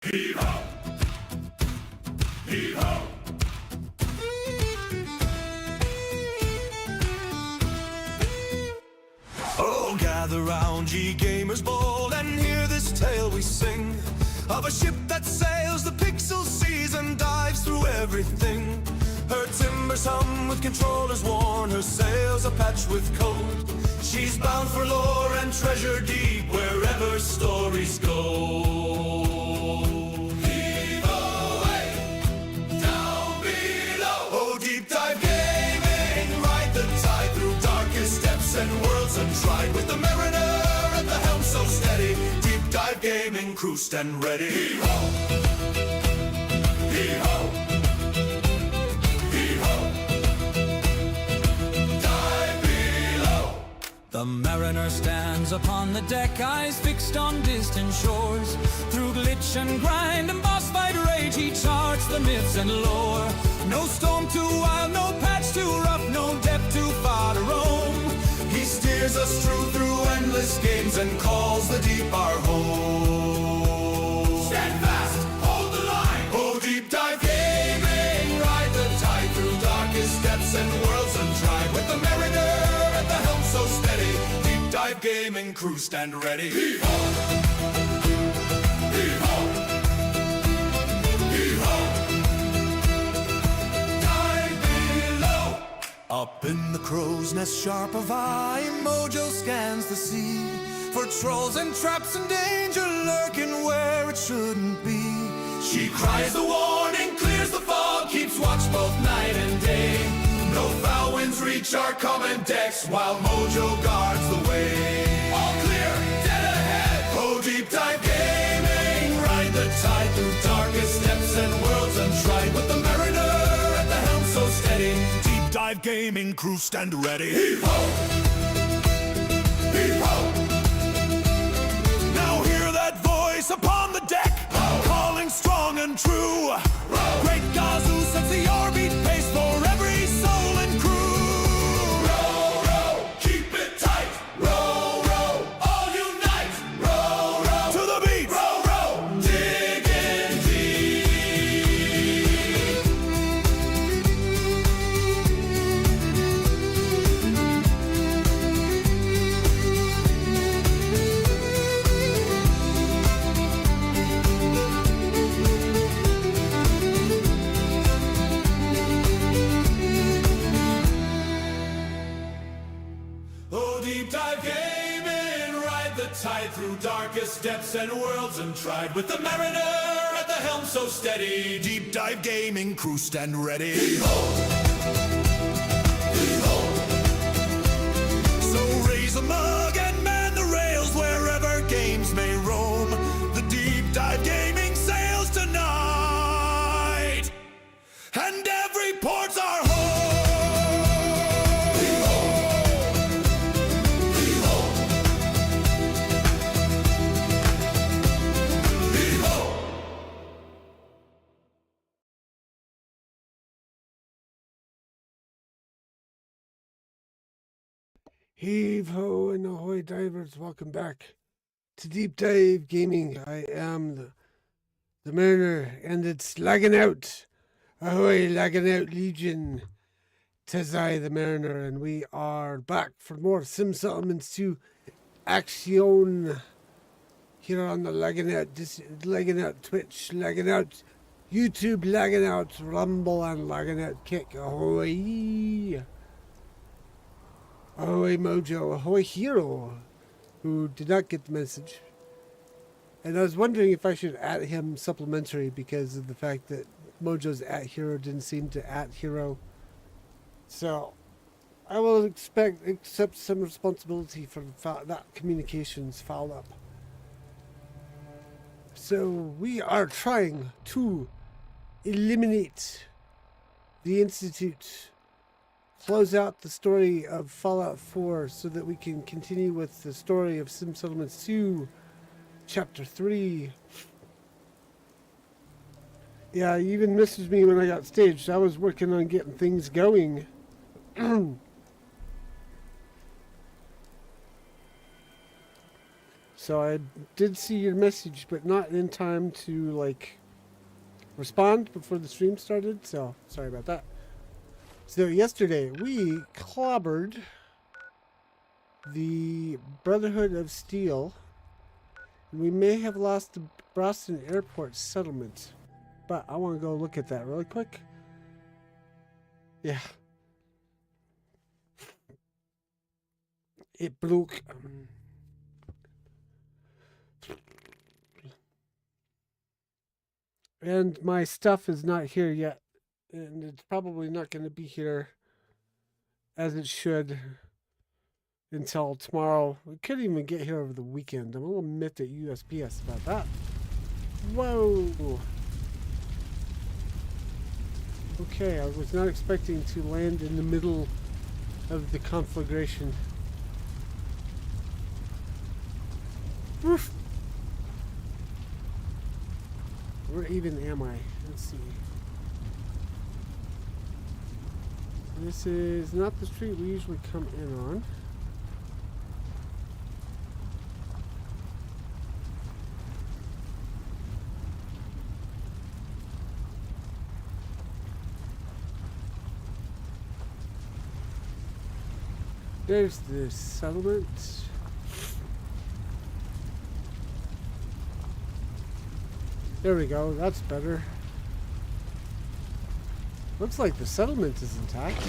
Hee-ho! Hee-ho! Oh, gather round, ye gamers bold, and hear this tale we sing of a ship that sails the pixel seas and dives through everything. Her timbers hum with controllers worn, her sails are patched with code. She's bound for lore and treasure deep wherever stories go. Heave away, down below. Oh, deep dive gaming, ride the tide through darkest depths and worlds untried. With the mariner at the helm so steady, deep dive gaming, cruised and ready. Heave-ho! Heave-ho! The mariner stands upon the deck, eyes fixed on distant shores. Through glitch and grind and boss fight rage, he charts the myths and lore. No storm too wild, no patch too rough, no depth too far to roam. He steers us through endless games and calls the deep our home. Stand fast, hold the line. Oh, deep dive gaming, ride the tide through darkest depths and worlds untried. With the mariner at the helm so steady, deep dive gaming, crew stand ready. Heave-ho! Heave-ho! Heave-ho! Dive below. Up in the crow's nest sharp of eye, Mojo scans the sea for trolls and traps and danger lurking where it shouldn't be. She cries the warning, clears the fog, keeps watch both night and day. No foul winds reach our common decks while Mojo guards the way. All clear, dead ahead. Oh, deep dive gaming, ride the tide through darkest depths and worlds untried. With the mariner at the helm so steady, deep dive gaming, crew stand ready. Heave-ho! Heave-ho! Now hear that voice upon the deck, calling strong and true. Great Gazoo sets the orbit pace for every soul and crew. Row, row, keep it tight. Row, row, all unite. Row, row, to the beat. Row, row, dig in deep. Oh, deep dive gaming, ride the tide through darkest depths and worlds untried. With the mariner at the helm so steady, deep dive gaming, crew stand ready. Heave-ho! Heave-ho! So raise a mug and man the rails wherever games may roam. The deep dive gaming sails tonight, and every port's our home. Heave ho and ahoy divers, welcome back to Deep Dive Gaming. I am the mariner and it's lagging out. Ahoy, lagging out Legion. 'Tis I, the mariner, and we are back for more Sim Settlements 2 action here on the Laggin Out, Laggin Out Twitch, Laggin Out YouTube, Laggin Out Rumble, and Laggin Out Kick. Ahoy! Ahoy Mojo, ahoy Hero, who did not get the message. And I was wondering if I should at him supplementary because of the fact that Mojo's at Hero didn't seem to at Hero. So I will accept some responsibility for that communications foul up. So we are trying to eliminate the Institute, close out the story of Fallout 4 so that we can continue with the story of Sim Settlements 2, Chapter 3. Yeah, you even messaged me when I got staged. I was working on getting things going. So I did see your message, but not in time to like respond before the stream started. So sorry about that. So yesterday we clobbered the Brotherhood of Steel. We may have lost the Boston Airport settlement, but I want to go look at that really quick. Yeah. It broke. And my stuff is not here yet. And it's probably not going to be here as it should until tomorrow. We couldn't even get here over the weekend. I'm a little miffed at USPS about that. Whoa. Okay, I was not expecting to land in the middle of the conflagration. Woof. Where even am I? Let's see. This is not the street we usually come in on. There's the settlement. There we go, that's better. Looks like the settlement is intact.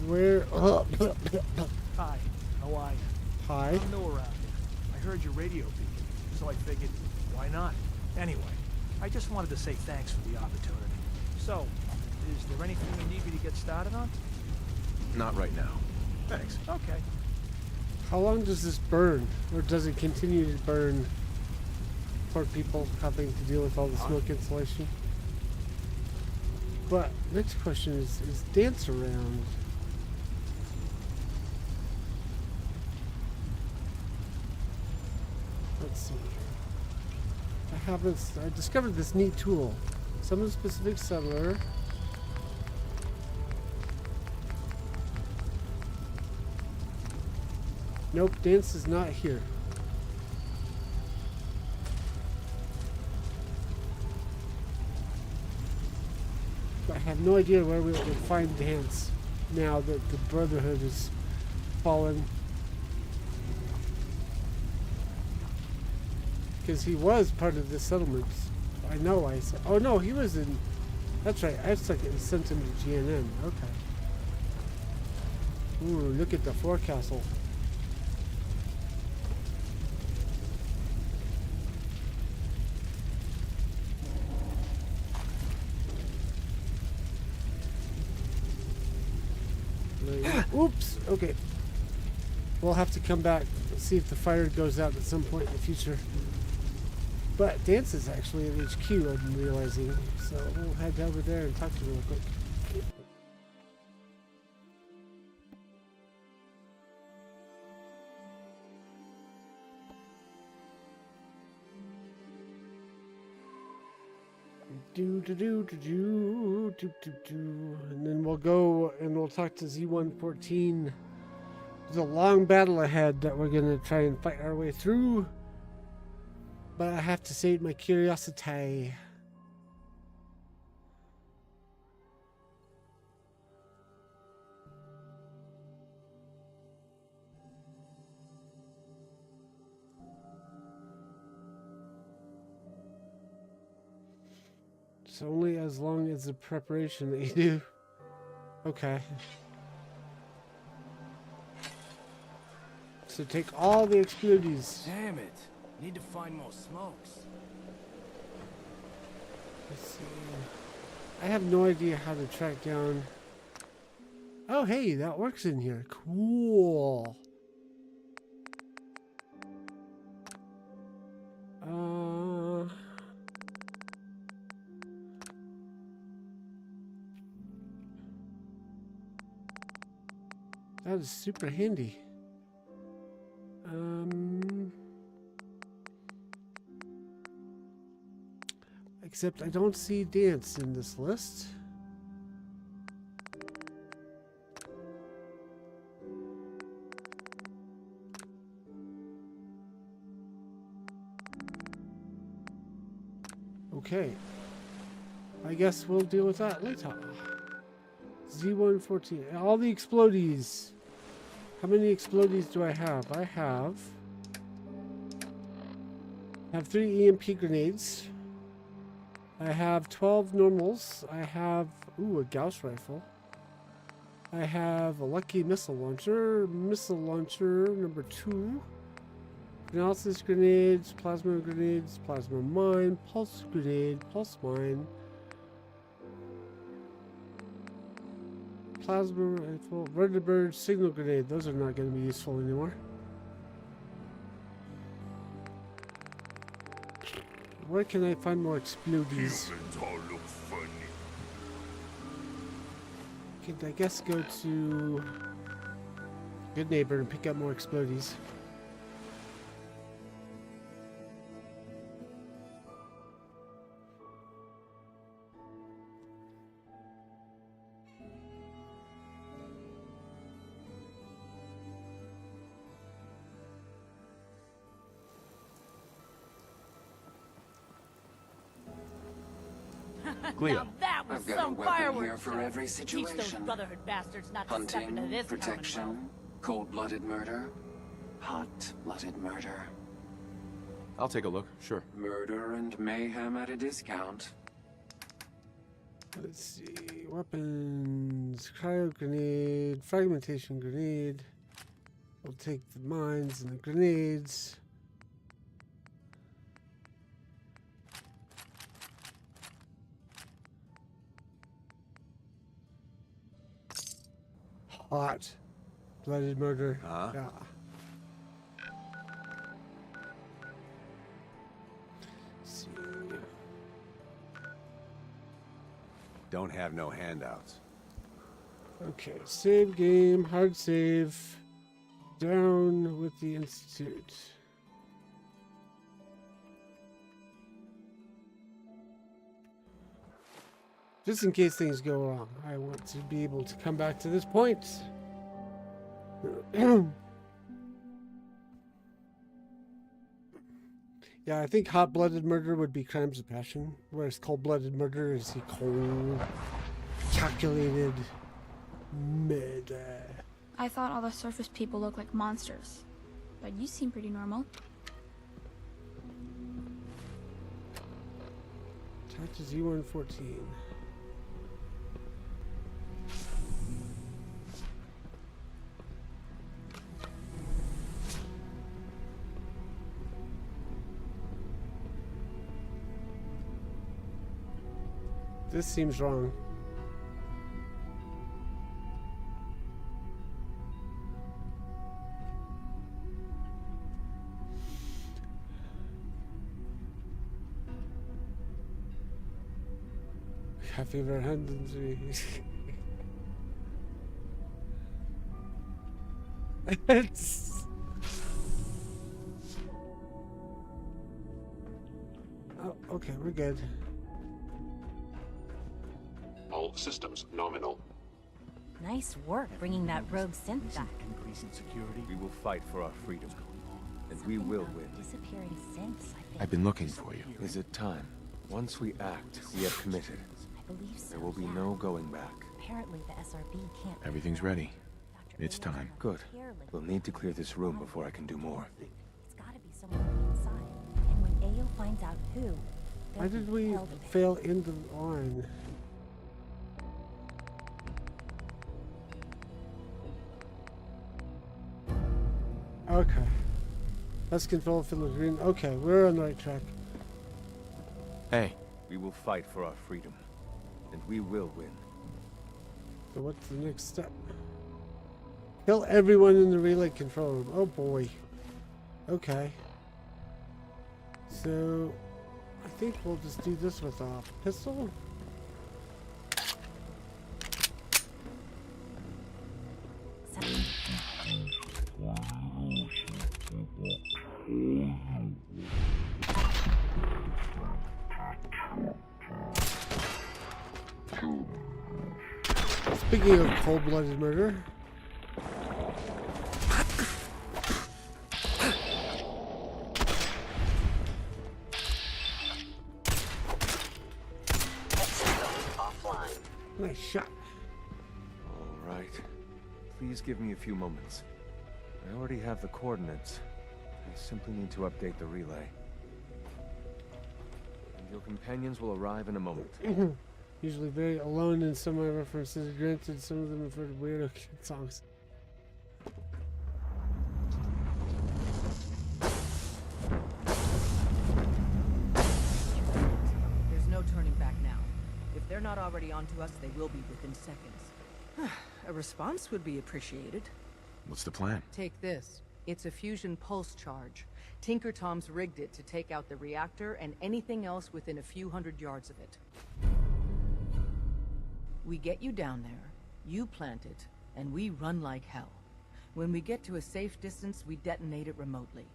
Where? Hi, how are you? Hi. I'm new around here. I heard your radio beacon, so I figured, why not? Anyway, I just wanted to say thanks for the opportunity. So, is there anything you need me to get started on? Not right now. Thanks. Okay. How long does this burn? Or does it continue to burn for people having to deal with all the smoke insulation? But next question is dance around. Let's see. I discovered this neat tool. Summon specific settler. Nope, dance is not here. I have no idea where we would find dance now that the Brotherhood has fallen. Because he was part of the settlement. I know I said. Oh no, he was in. That's right, I sent him to GNN. Okay. Ooh, look at the forecastle. Oops, okay. We'll have to come back and see if the fire goes out at some point in the future. But Dance is actually at HQ, I'm realizing. So we'll head over there and talk to him real quick. And then we'll go and we'll talk to Z114. There's a long battle ahead that we're gonna try and fight our way through. But I have to save my curiosity. It's only as long as the preparation that you do. Okay. So take all the explosives. Damn it. Need to find more smokes. Let's see. I have no idea how to track down. Oh, hey, that works in here. Cool. That is super handy. Except I don't see Dance in this list. Okay. I guess we'll deal with that later. Z114. All the explodies. How many explodies do I have? I have 3 EMP grenades. I have 12 normals. I have, a Gauss rifle. I have a lucky missile launcher number 2. Analysis grenades, plasma mine, pulse grenade, pulse mine. Plasma rifle, vertibird, signal grenade. Those are not going to be useful anymore. Where can I find more explodies? Could I guess go to Good Neighbor and pick up more explodies. Cleo. Now that was I've got some a weapon fireworks here for show. every Teach those situation. Brotherhood bastards not to step into Hunting, this protection, cold-blooded murder, hot-blooded murder. I'll take a look, sure. Murder and mayhem at a discount. Let's see. Weapons. Cryo grenade. Fragmentation grenade. We'll take the mines and the grenades. Hot. Blooded murder. Uh-huh. Yeah. Let's see. Don't have no handouts. Okay, save game, hard save, down with the Institute. Just in case things go wrong, I want to be able to come back to this point. Yeah, I think hot-blooded murder would be crimes of passion, whereas cold-blooded murder is the cold, calculated murder. I thought all the surface people looked like monsters, but you seem pretty normal. Talk to Z114. This seems wrong. Happy redundancy. It's... Oh, okay, we're good. All systems nominal. Nice work bringing that rogue synth back. Increasing security. We will fight for our freedom. And we will win. Disappearing synths, I think. I've been looking for you. Is it time? Once we act, we have committed. I believe so. There will be yeah. no going back. Apparently the SRB can't. Everything's ready. Dr. It's Ayo time. Good. here, like, We'll need to clear this room before I can do more. It's gotta be somewhere inside. And when Ayo finds out who, Why did we fail in the line? Okay. Let's control Philip Green. Okay, we're on the right track. Hey. We will fight for our freedom. And we will win. So what's the next step? Kill everyone in the relay control room. Oh boy. Okay. So I think we'll just do this with a pistol. Speaking of cold-blooded murder, Nice shot. All right. Please give me a few moments. I already have the coordinates. I simply need to update the relay. And your companions will arrive in a moment. Usually very alone in some of my references. Granted, some of them have heard weirdo kid songs. There's no turning back now. If they're not already onto us, they will be within seconds. A response would be appreciated. What's the plan? Take this. It's a fusion pulse charge. Tinker Tom's rigged it to take out the reactor and anything else within a few hundred yards of it. We get you down there, you plant it, and we run like hell. When we get to a safe distance, we detonate it remotely.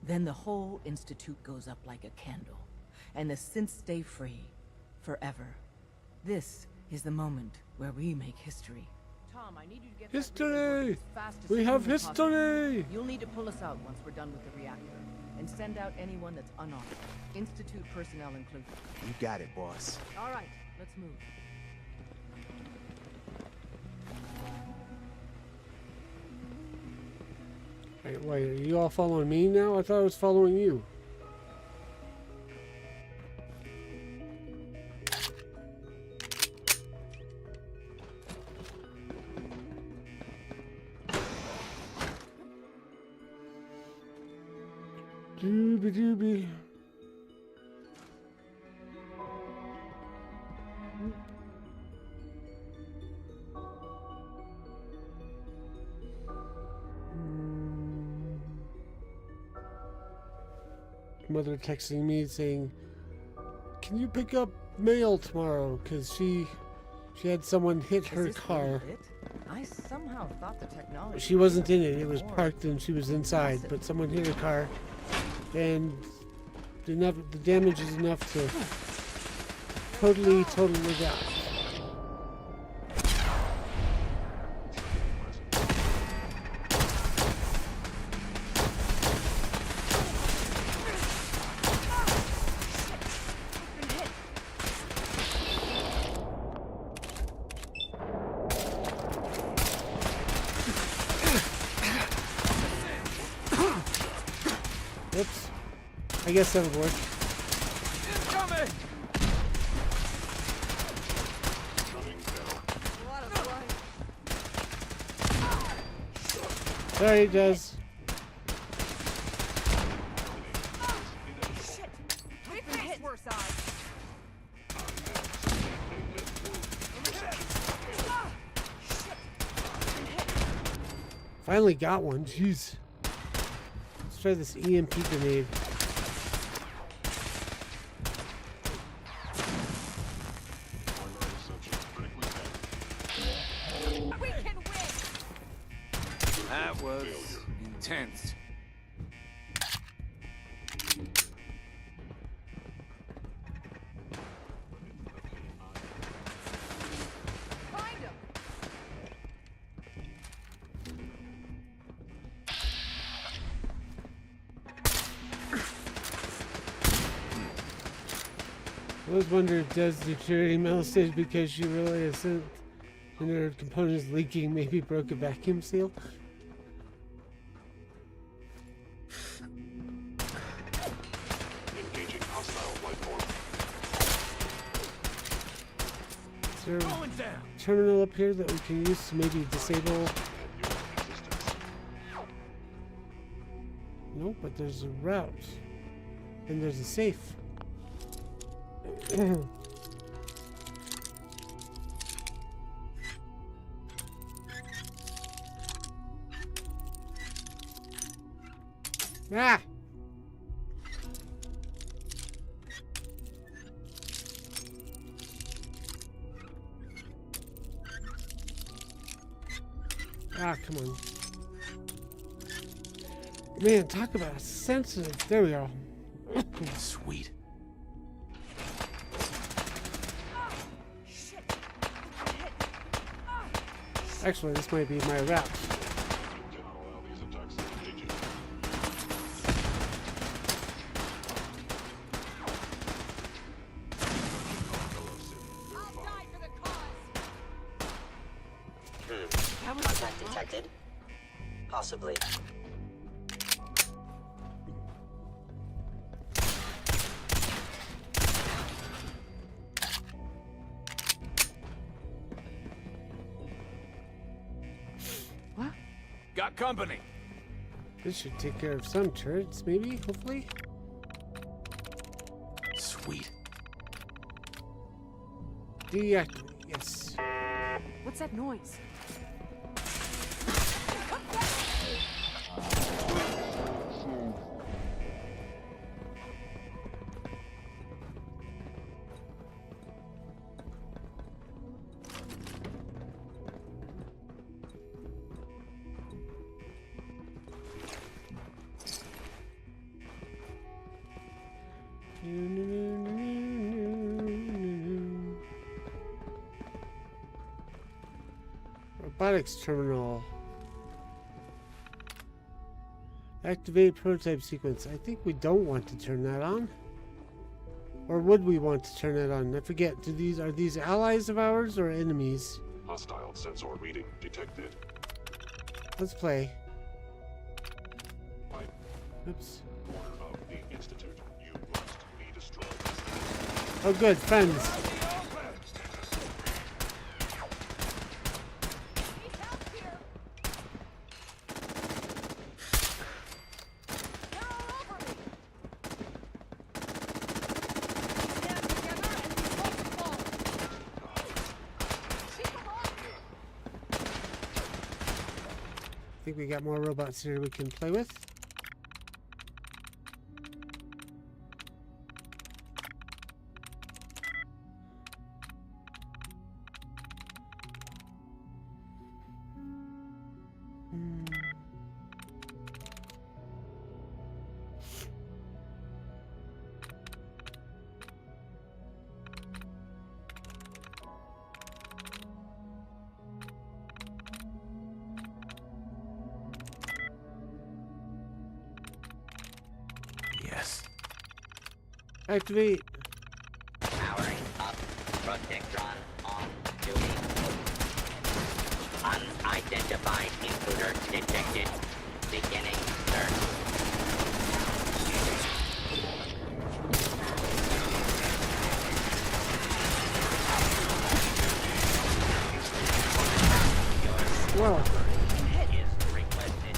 Then the whole Institute goes up like a candle, and the synths stay free. Forever. This is the moment where we make history. Tom, I need you to get history! as fast as We have humanly possible. history! You'll need to pull us out once we're done with the reactor, and send out anyone that's unarmed. Institute personnel included. You got it, boss. All right, let's move. Wait, are you all following me now? I thought I was following you. Doobie doobie. Mother texting me saying, "Can you pick up mail tomorrow?" Because she had someone hit her car. I somehow thought the technology. She wasn't in it. It was parked and she was inside. But someone hit her car, and the damage is enough to totally it out. Oops. I guess that would work. Incoming! There he does. Shit! We've been hit. Worse eyes. Finally got one. Jeez. Let's try this EMP grenade. We can win. That was intense. Find him. I always wonder if Des deteriorating metal stage because she really isn't, and her components leaking, maybe broke a vacuum seal. Engaging hostile life form. Is there Going down. a terminal up here that we can use to maybe disable? Nope, but there's a route. And there's a safe. Ah! Ah, come on. Man, talk about sensitive. There we go. Sweet. Actually, this might be my route. Cannot allow these attacks to continue. I'll die for the cause. detected? Possibly. What? Got company. This should take care of some turrets, maybe, hopefully. Sweet. Deactivate, yes. What's that noise? Robotics terminal. Activate prototype sequence. I think we don't want to turn that on. Or would we want to turn that on? I forget. Are these allies of ours or enemies? Hostile sensor reading detected. Let's play. Oops. Corner of the Institute. You must be destroyed. Oh good, friends. I think we got more robots here we can play with. Yes. Activate. Powering up. Protectron on duty. Unidentified intruder detected. Beginning search. Whoa. Is requested.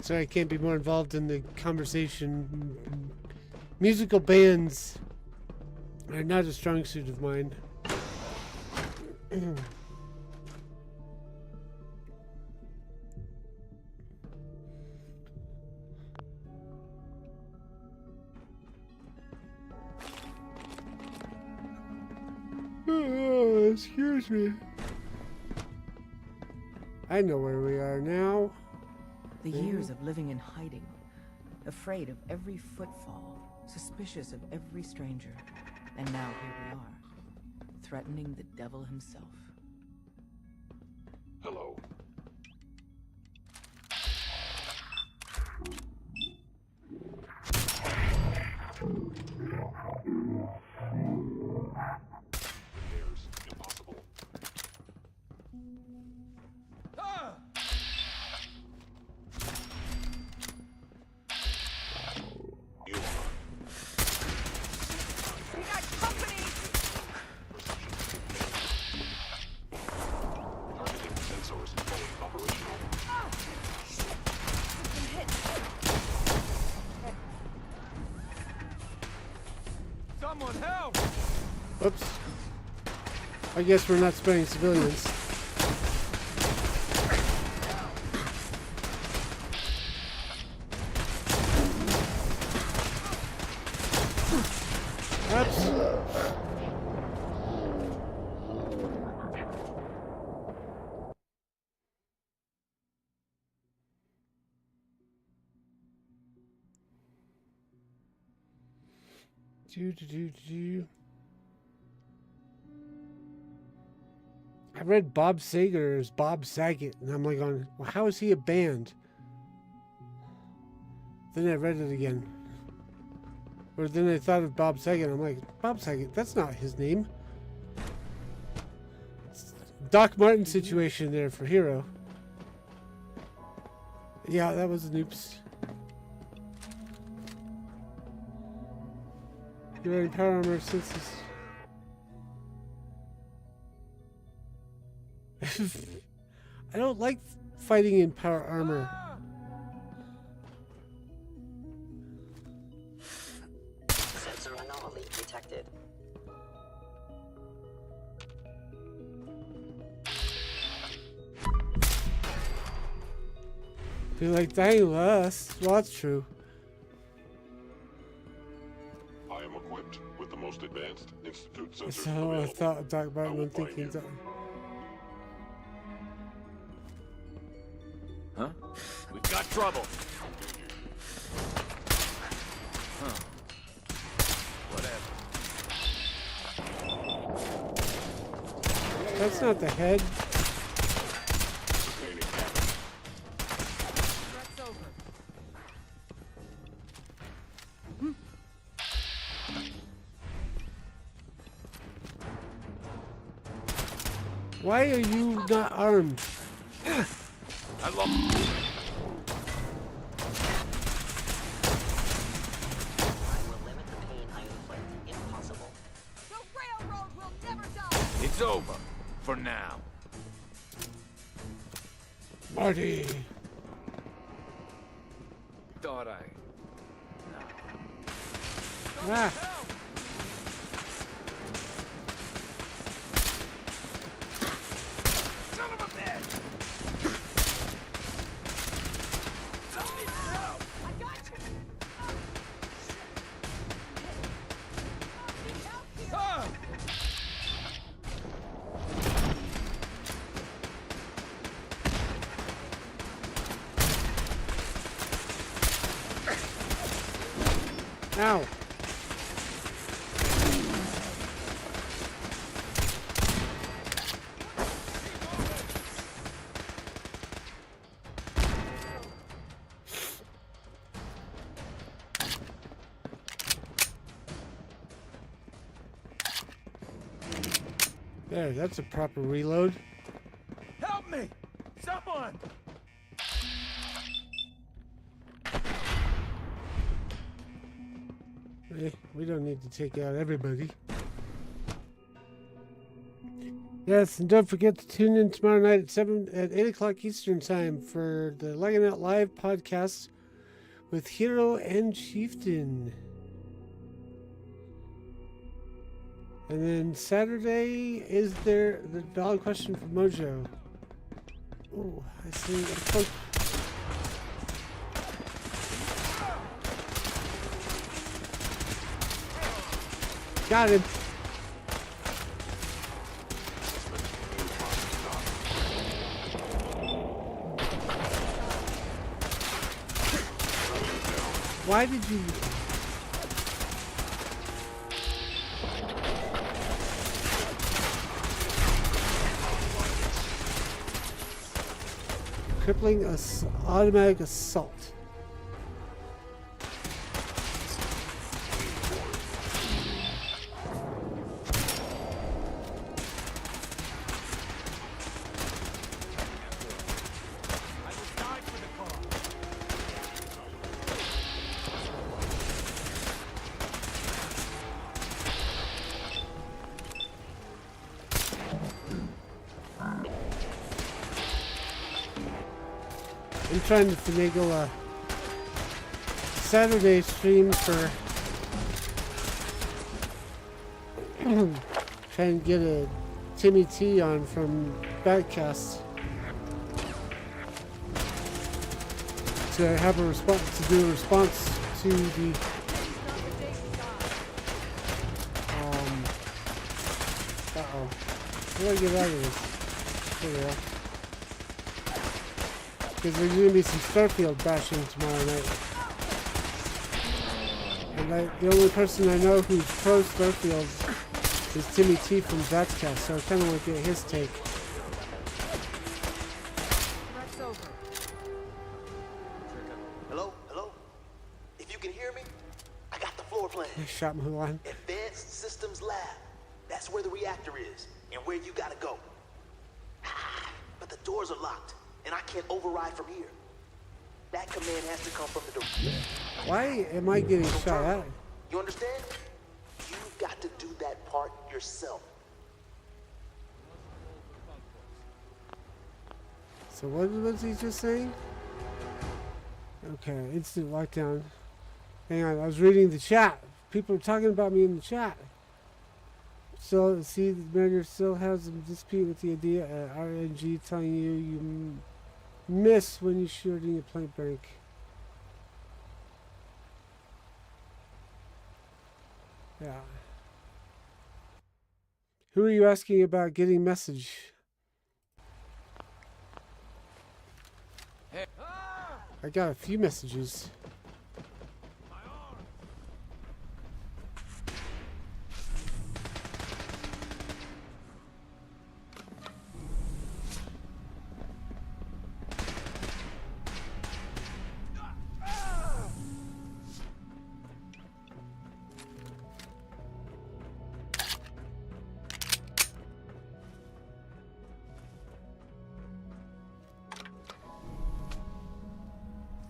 Sorry, I can't be more involved in the conversation. Musical bands are not a strong suit of mine. Oh, excuse me. I know where we are now. The years of living in hiding, afraid of every footfall, suspicious of every stranger. And now here we are, threatening the devil himself. Hello. Repairs impossible. You are. We got company! Targeting sensors. Oops. I guess we're not spraying civilians. Oops. I read Bob Saget as Bob Saget, and I'm like, well, how is he a band? Then I read it again. Or then I thought of Bob Saget, I'm like, Bob Saget, that's not his name. It's Doc Martin situation there for Hero. Yeah, that was an oops. You're wearing power armor since this. I don't like fighting in power armor. Sensor anomaly detected. You're like dying less. Well, that's true. I am equipped with the most advanced Institute sensors So available. I thought Doc Martin was thinking. Huh? We've got trouble. Huh. Whatever. That's not the head. Threat's over. Why are you not armed? I love. I will limit the pain I inflict, if possible. The railroad will never die! It's over. For now. Marty. Thought I. Ah. Son of a bitch! Ow. There, that's a proper reload. Help me! Someone! Hey, we don't need to take out everybody. Yes, and don't forget to tune in tomorrow night at 8 o'clock Eastern Time for the Laggin Out Live podcast with Hero and Chieftain. And then Saturday is there the valid question for Mojo. Oh, I see. Got him. Why did you... Crippling automatic assault. I'm trying to finagle a Saturday stream for trying to get a Timmy T on from Badcast to have a response, to do a response to the uh-oh. How do I get out of this? There we go. Because there's going to be some Starfield bashing tomorrow night. And the only person I know who's pro Starfield is Timmy T from Zatzcast, so I kind of want to get his take. Hello? Hello? If you can hear me, I got the floor plan. Shot Mulan. Advanced Systems Lab. That's where the reactor is, and where you gotta go. But the doors are locked, and I can't override from here. That command has to come from the door. Why am I getting shot at? You understand? You've got to do that part yourself. So what was he just saying? Okay, instant lockdown. Hang on, I was reading the chat. People are talking about me in the chat. So, see, the Mariner still has a dispute with the idea at RNG telling you miss when you're shooting a point break. Yeah. Who are you asking about getting message? I got a few messages.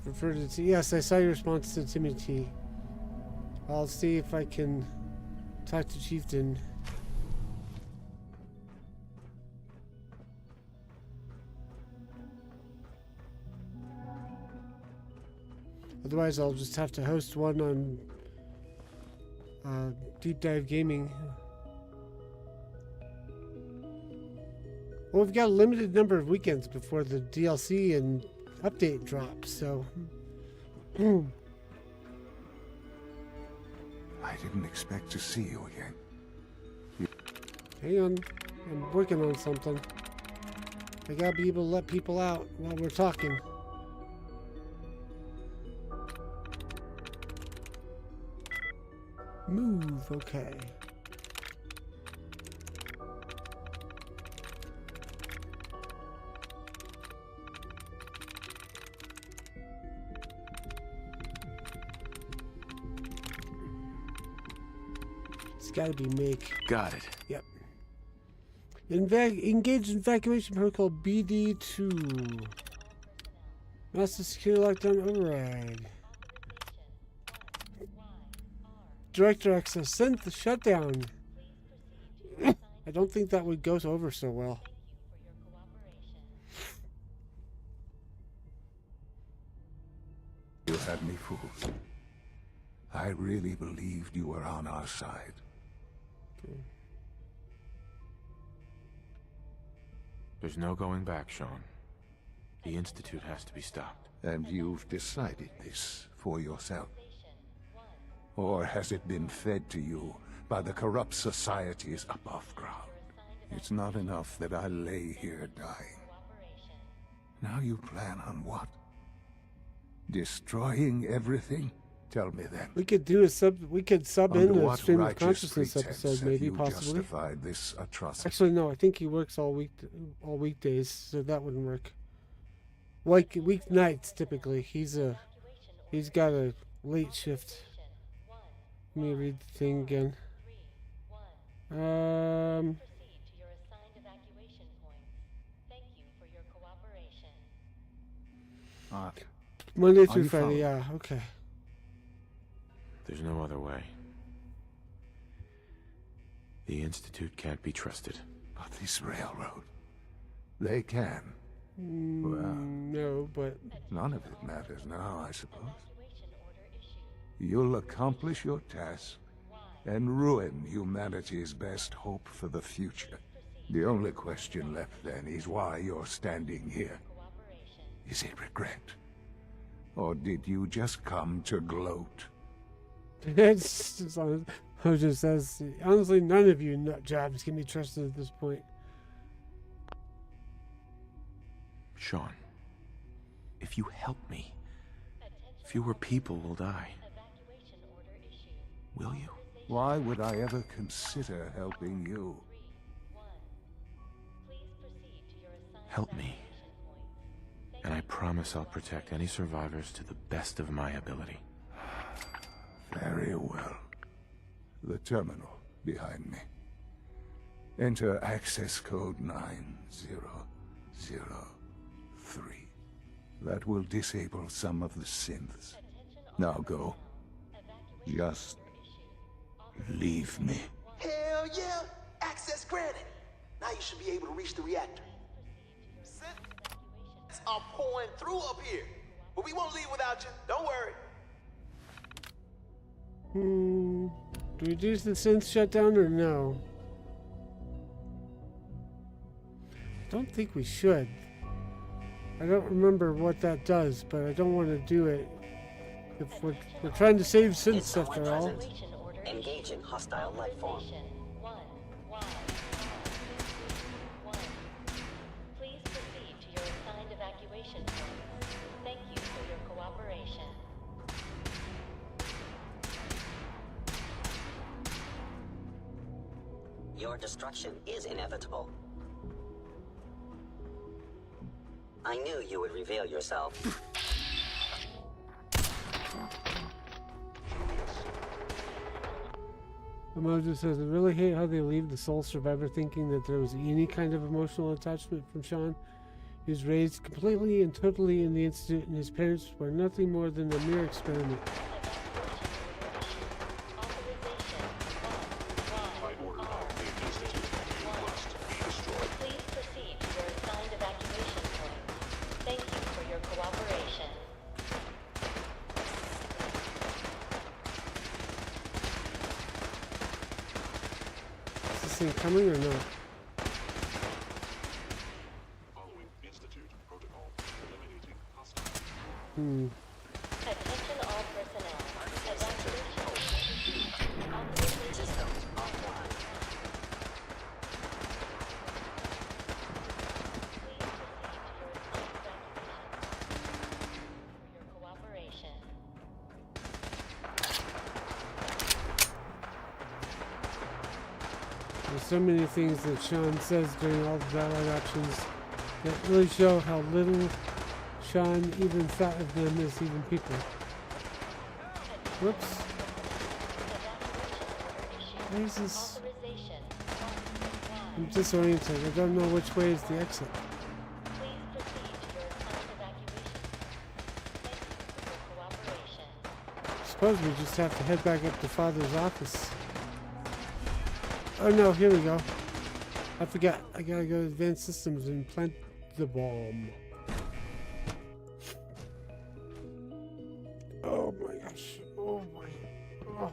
Referred to yes, I saw your response to Timmy T. I'll see if I can talk to Chieftain. Otherwise, I'll just have to host one on Deep Dive Gaming. Well, we've got a limited number of weekends before the DLC and update drops, so I didn't expect to see you again. Hang on, I'm working on something. I gotta be able to let people out while we're talking. Move, okay. Gotta be make. Got it. Yep. Engage in evacuation protocol BD2. Master security lockdown override. Director access. Send the shutdown. I don't think that would go over so well. You had me fooled. I really believed you were on our side. There's no going back, Sean. The Institute has to be stopped. And you've decided this for yourself? Or has it been fed to you by the corrupt societies above ground? It's not enough that I lay here dying. Now you plan on what? Destroying everything? Tell me then. We could do a sub. We could sub in a stream of consciousness pretense episode, maybe have you possibly. Justified this atrocity? Actually, no. I think he works all weekdays, so that wouldn't work. Like weeknights, typically. He's got a late shift. Let me read the thing again. Monday through Friday. Yeah. Okay. There's no other way. The Institute can't be trusted. But this railroad, they can. Well, no, but none of it matters now, I suppose. You'll accomplish your task, and ruin humanity's best hope for the future. The only question left then is why you're standing here. Is it regret? Or did you just come to gloat? It's just, Hojo says, honestly, none of you nut jobs can be trusted at this point. Sean, if you help me, fewer people will die. Will you? Why would I ever consider helping you? Help me. And I promise I'll protect any survivors to the best of my ability. Very well. The terminal behind me. Enter access code 9003. That will disable some of the synths. Now go. Just leave me. Hell yeah! Access granted. Now you should be able to reach the reactor. Synths are pouring through up here. But we won't leave without you. Don't worry. Do we do the synth shutdown or no? I don't think we should. I don't remember what that does, but I don't want to do it. If we're trying to save synths after all. Engaging hostile life form. Please proceed to your assigned evacuation points. Thank you for your cooperation. Your destruction is inevitable. I knew you would reveal yourself. Emoji says, I really hate how they leave the sole survivor thinking that there was any kind of emotional attachment from Sean. He was raised completely and totally in the Institute, and his parents were nothing more than a mere experiment. Please proceed to your assigned evacuation point. Thank you for your cooperation. Is this thing coming or not? Following Institute protocol, eliminating hostile. Attention all personnel. Evacuation. Authorization. Offline. Your cooperation. There's so many things that Sean says during all the battle options that really show how little Sean even thought of them as even people. Whoops. Where is this? Authorization. I'm disoriented. I don't know which way is the exit. Please proceed to your assigned evacuation. Thank you for your cooperation. I suppose we just have to head back up to Father's office. Oh no, here we go. I forgot. I gotta go to Advanced Systems and plant the bomb. Oh my gosh. Oh my. Oh.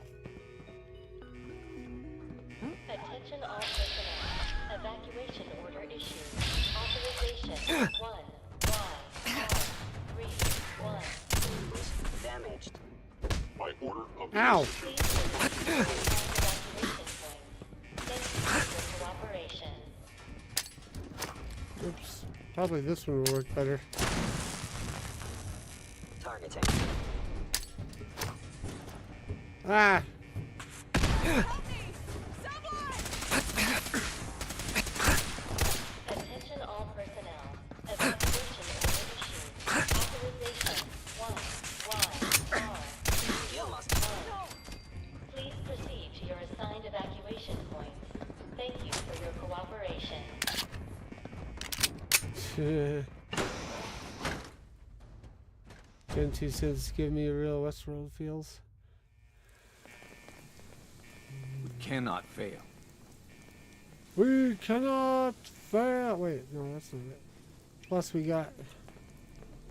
Attention all personnel. Evacuation order issued. Authorization 1Y331. Damaged. By order of the Ow! Please proceed to your assigned evacuation point. Thank you for your cooperation. Oops. Probably this one will work better. Targeting. Ah! Attention all personnel. Evacuation order issued. Authorization 1Y331. You must. Please proceed to your assigned evacuation points. Thank you for your cooperation. Gen 2 says, give me a real Westworld feels. We cannot fail. We cannot fail. Wait, no, that's not it. Plus, we got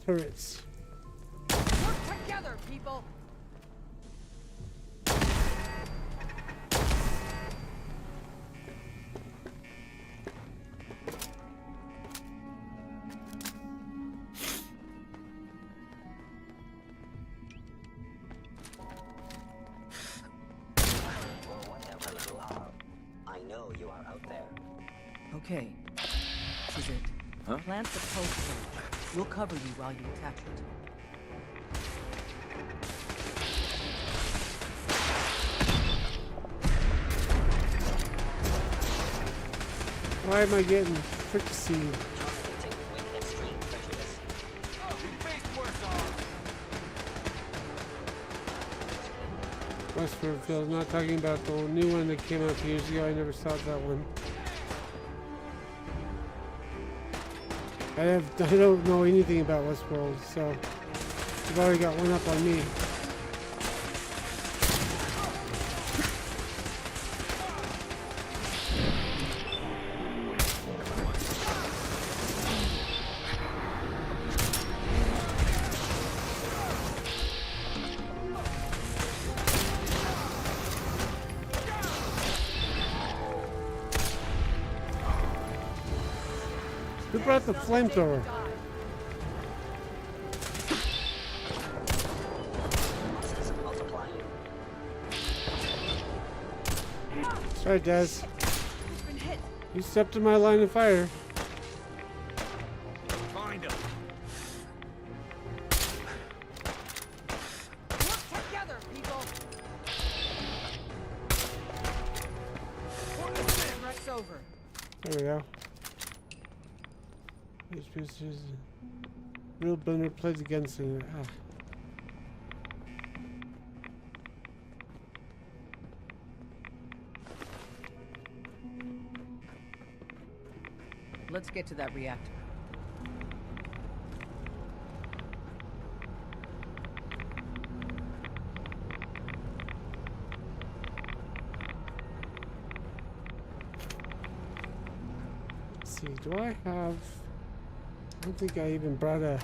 turrets. Work together, people! Okay. This is it. Huh? Plant the pulse probe. We'll cover you while you attach it. Why am I getting fricassee? Westward Field, not talking about the new one that came out a few years ago. I never saw that one. I don't know anything about Westworld, so you've already got one up on me. Who brought the flamethrower? Sorry, Des. You stepped in my line of fire. Find him. Work together, people. Wreck's over. There we go. These pieces. Real blender plays against it. Ah. Let's get to that reactor. Let's see, do I have... I don't think I even brought a...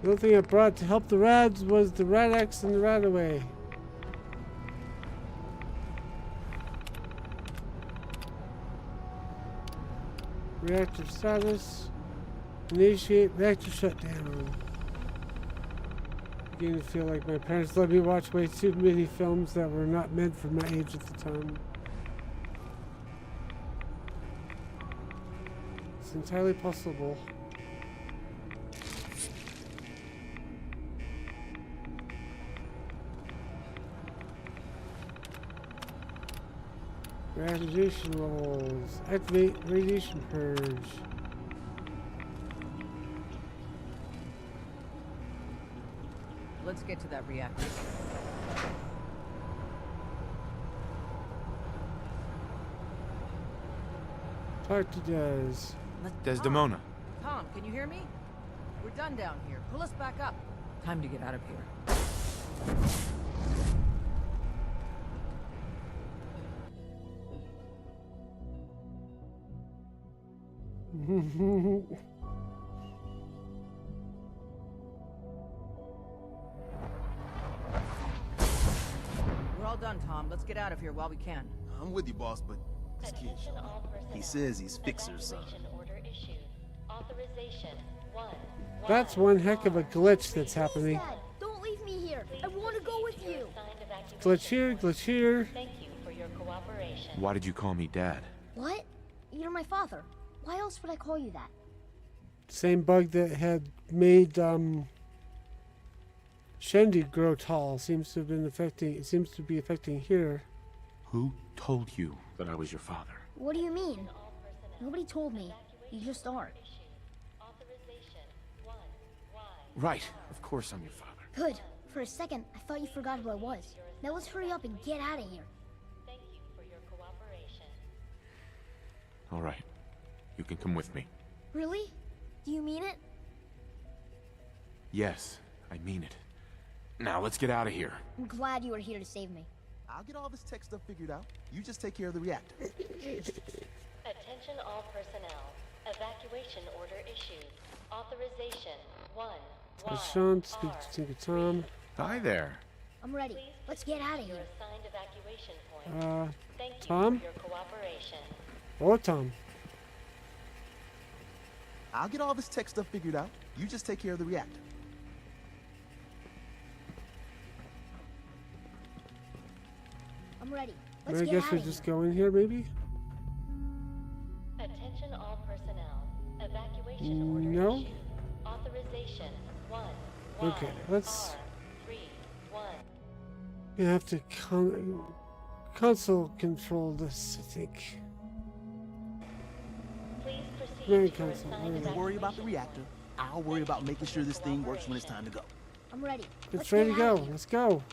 The only thing I brought to help the rads was the Rad X and the Radaway. Reactor status. Initiate reactor shutdown. Beginning to feel like my parents let me watch way too many films that were not meant for my age at the time. It's entirely possible. Radiation levels. Activate radiation purge. Let's get to that reactor. Talk to Des. Desdemona. Tom, can you hear me? We're done down here. Pull us back up. Time to get out of here. We're all done, Tom. Let's get out of here while we can. I'm with you, boss, but this kid, he says he's Fixer's son. That's one heck of a glitch that's happening. Dad, don't leave me here. I want to go with you. Glitch here, glitch here. Thank you for your cooperation. Why did you call me Dad? What? You're my father. Why else would I call you that? Same bug that had made Shandy grow tall seems to have been affecting. It seems to be affecting here. Who told you that I was your father? What do you mean? Nobody told me. You just are. Right. Of course I'm your father. Good. For a second, I thought you forgot who I was. Now let's hurry up and get out of here. Thank you for your cooperation. All right. You can come with me. Really? Do you mean it? Yes, I mean it. Now let's get out of here. I'm glad you were here to save me. I'll get all this tech stuff figured out. You just take care of the reactor. Attention all personnel. Evacuation order issued. Authorization 1. Sean, speak to Tom. Hi there. I'm ready. Let's get out of here. Assigned evacuation point. Thank you Tom? for your cooperation. Oh, Tom. I'll get all this tech stuff figured out. You just take care of the reactor. I'm ready. Let's I get guess out we of just here. go in here, maybe? Attention all personnel. Evacuation order No? issued. Authorization 1. Okay, let's... R31. You have to console control this, I think. Please proceed Very to your console. assigned You worry about the evacuation reactor. I'll worry about making sure this thing works when it's time to go. I'm ready. It's ready to get out go. of here. Let's go.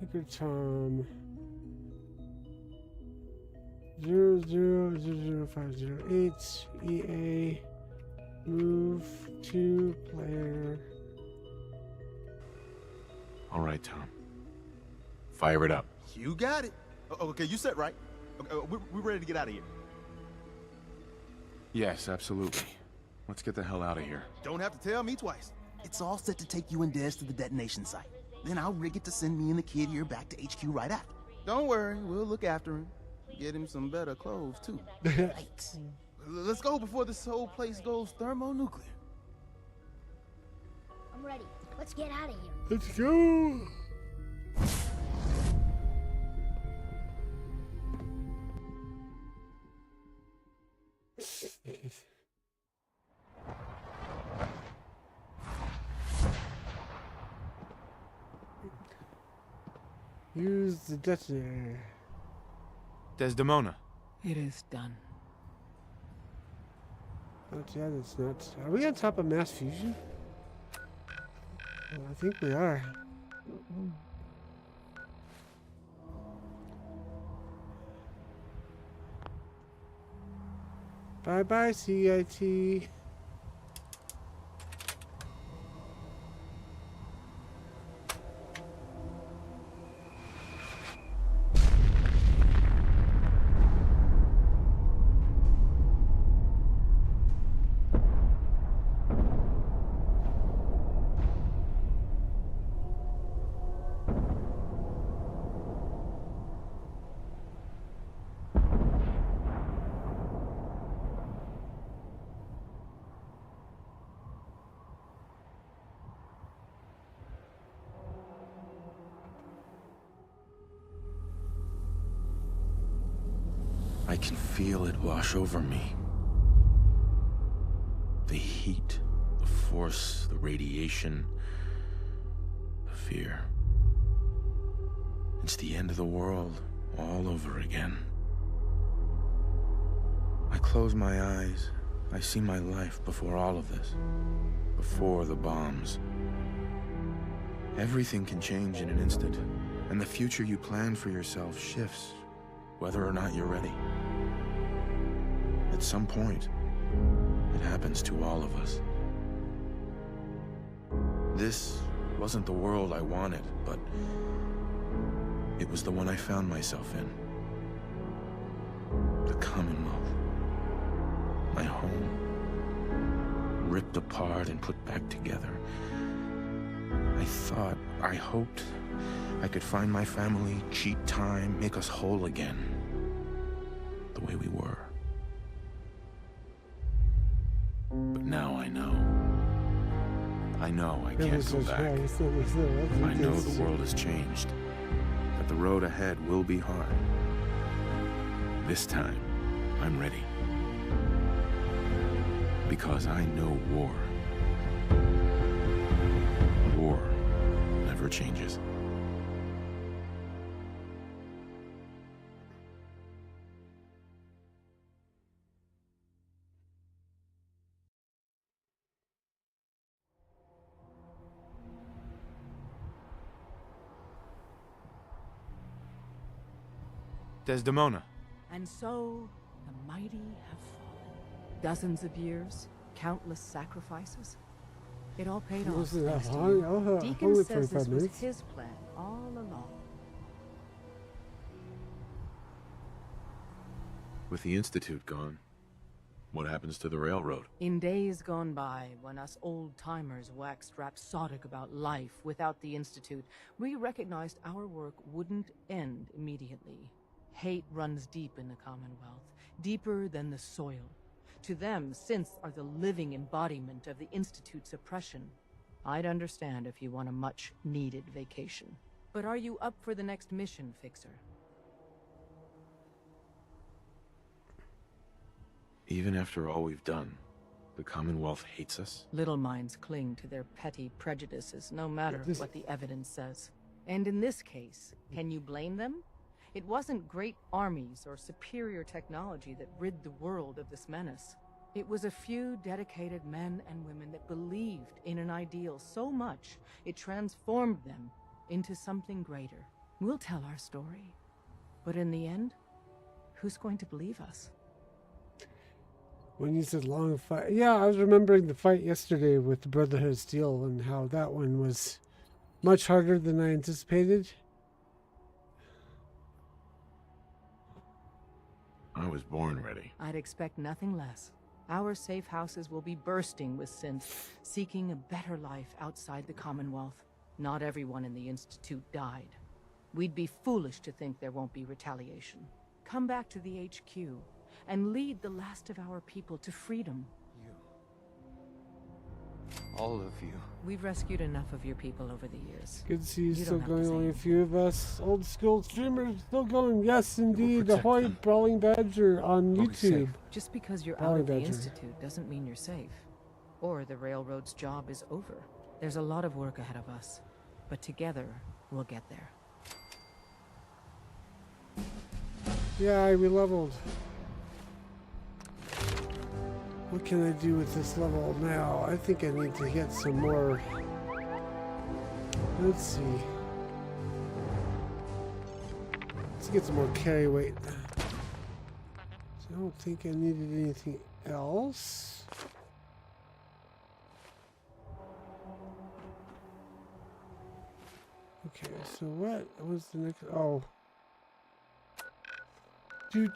Take your time. 000508 EA. Move to player. All right, Tom. Fire it up. You got it. Okay, you set right. Okay, we're ready to get out of here. Yes, absolutely. Let's get the hell out of here. Don't have to tell me twice. It's all set to take you and Des to the detonation site. Then I'll rig it to send me and the kid here back to HQ right after. Don't worry, we'll look after him. Get him some better clothes, too. Right. Let's go before this whole place goes thermonuclear. I'm ready. Let's get out of here. Let's go. Use the detonator. Desdemona. It is done. Not yet, it's not. Are we on top of mass fusion? Well, I think we are. Bye-bye, CIT. I can feel it wash over me. The heat, the force, the radiation, the fear. It's the end of the world all over again. I close my eyes. I see my life before all of this. Before the bombs. Everything can change in an instant, and the future you plan for yourself shifts, whether or not you're ready. At some point, it happens to all of us. This wasn't the world I wanted, but it was the one I found myself in. The Commonwealth. My home. Ripped apart and put back together. I hoped I could find my family, cheat time, make us whole again. The way we were. But now I know. I know I can't go back. I know the world has changed. That the road ahead will be hard. This time, I'm ready. Because I know war. War never changes. Desdemona. And so, the mighty have fallen. Dozens of years, countless sacrifices. It all paid off. Deacon says this was his plan all along. With the Institute gone, what happens to the railroad? In days gone by, when us old-timers waxed rhapsodic about life without the Institute, we recognized our work wouldn't end immediately. Hate runs deep in the Commonwealth, deeper than the soil. To them, synths are the living embodiment of the Institute's oppression. I'd understand if you want a much-needed vacation. But are you up for the next mission, Fixer? Even after all we've done, the Commonwealth hates us? Little minds cling to their petty prejudices, no matter what the evidence says. And in this case, can you blame them? It wasn't great armies or superior technology that rid the world of this menace. It was a few dedicated men and women that believed in an ideal so much it transformed them into something greater. We'll tell our story, but in the end, who's going to believe us? When you said long fight, yeah, I was remembering the fight yesterday with the Brotherhood of Steel and how that one was much harder than I anticipated. I was born ready. I'd expect nothing less. Our safe houses will be bursting with synths, seeking a better life outside the Commonwealth. Not everyone in the Institute died. We'd be foolish to think there won't be retaliation. Come back to the HQ and lead the last of our people to freedom. All of you. We've rescued enough of your people over the years. Good to see you still don't have to going, say only a anything. few of us. Old school streamers still going. Yes, indeed. protect Ahoy, them. Brawling Badger on We'll be safe. YouTube. Just because you're out Brawling of the Badger. Institute doesn't mean you're safe. Or the Railroad's job is over. There's a lot of work ahead of us. But together, we'll get there. Yeah, I re-leveled. What can I do with this level now? I think I need to get some more. Let's see. Let's get some more carry weight. So I don't think I needed anything else. Okay, so what was the next? Oh. Do.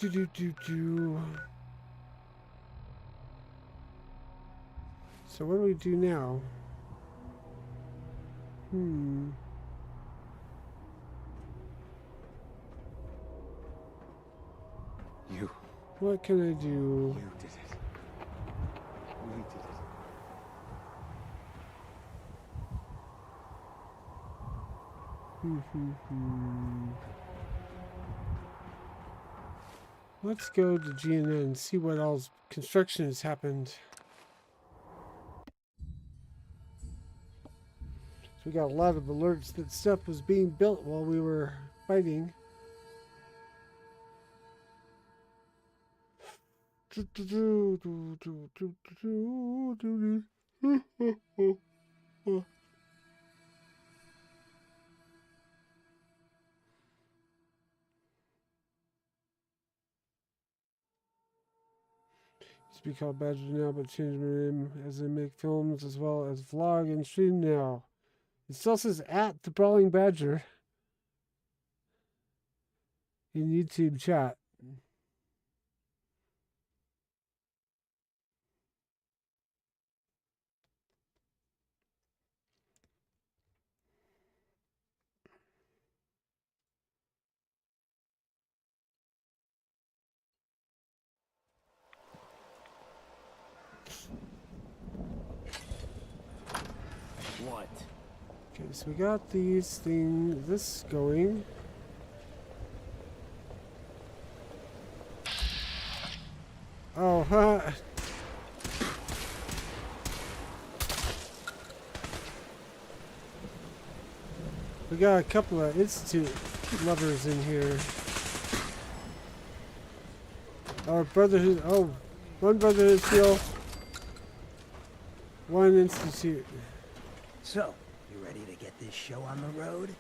So what do we do now? You. What can I do? You did it. We did it. Let's go to GNN and see what else construction has happened. So we got a lot of alerts that stuff was being built while we were fighting. Used to be called Badger now, but changed my name as I make films as well as vlog and stream now. It still says at the Brawling Badger in YouTube chat. What? Okay, so we got these things, this going. Oh, huh. We got a couple of Institute lovers in here. Our Brotherhood, oh, one Brotherhood Steel, one Institute. So, you ready to get this show on the road?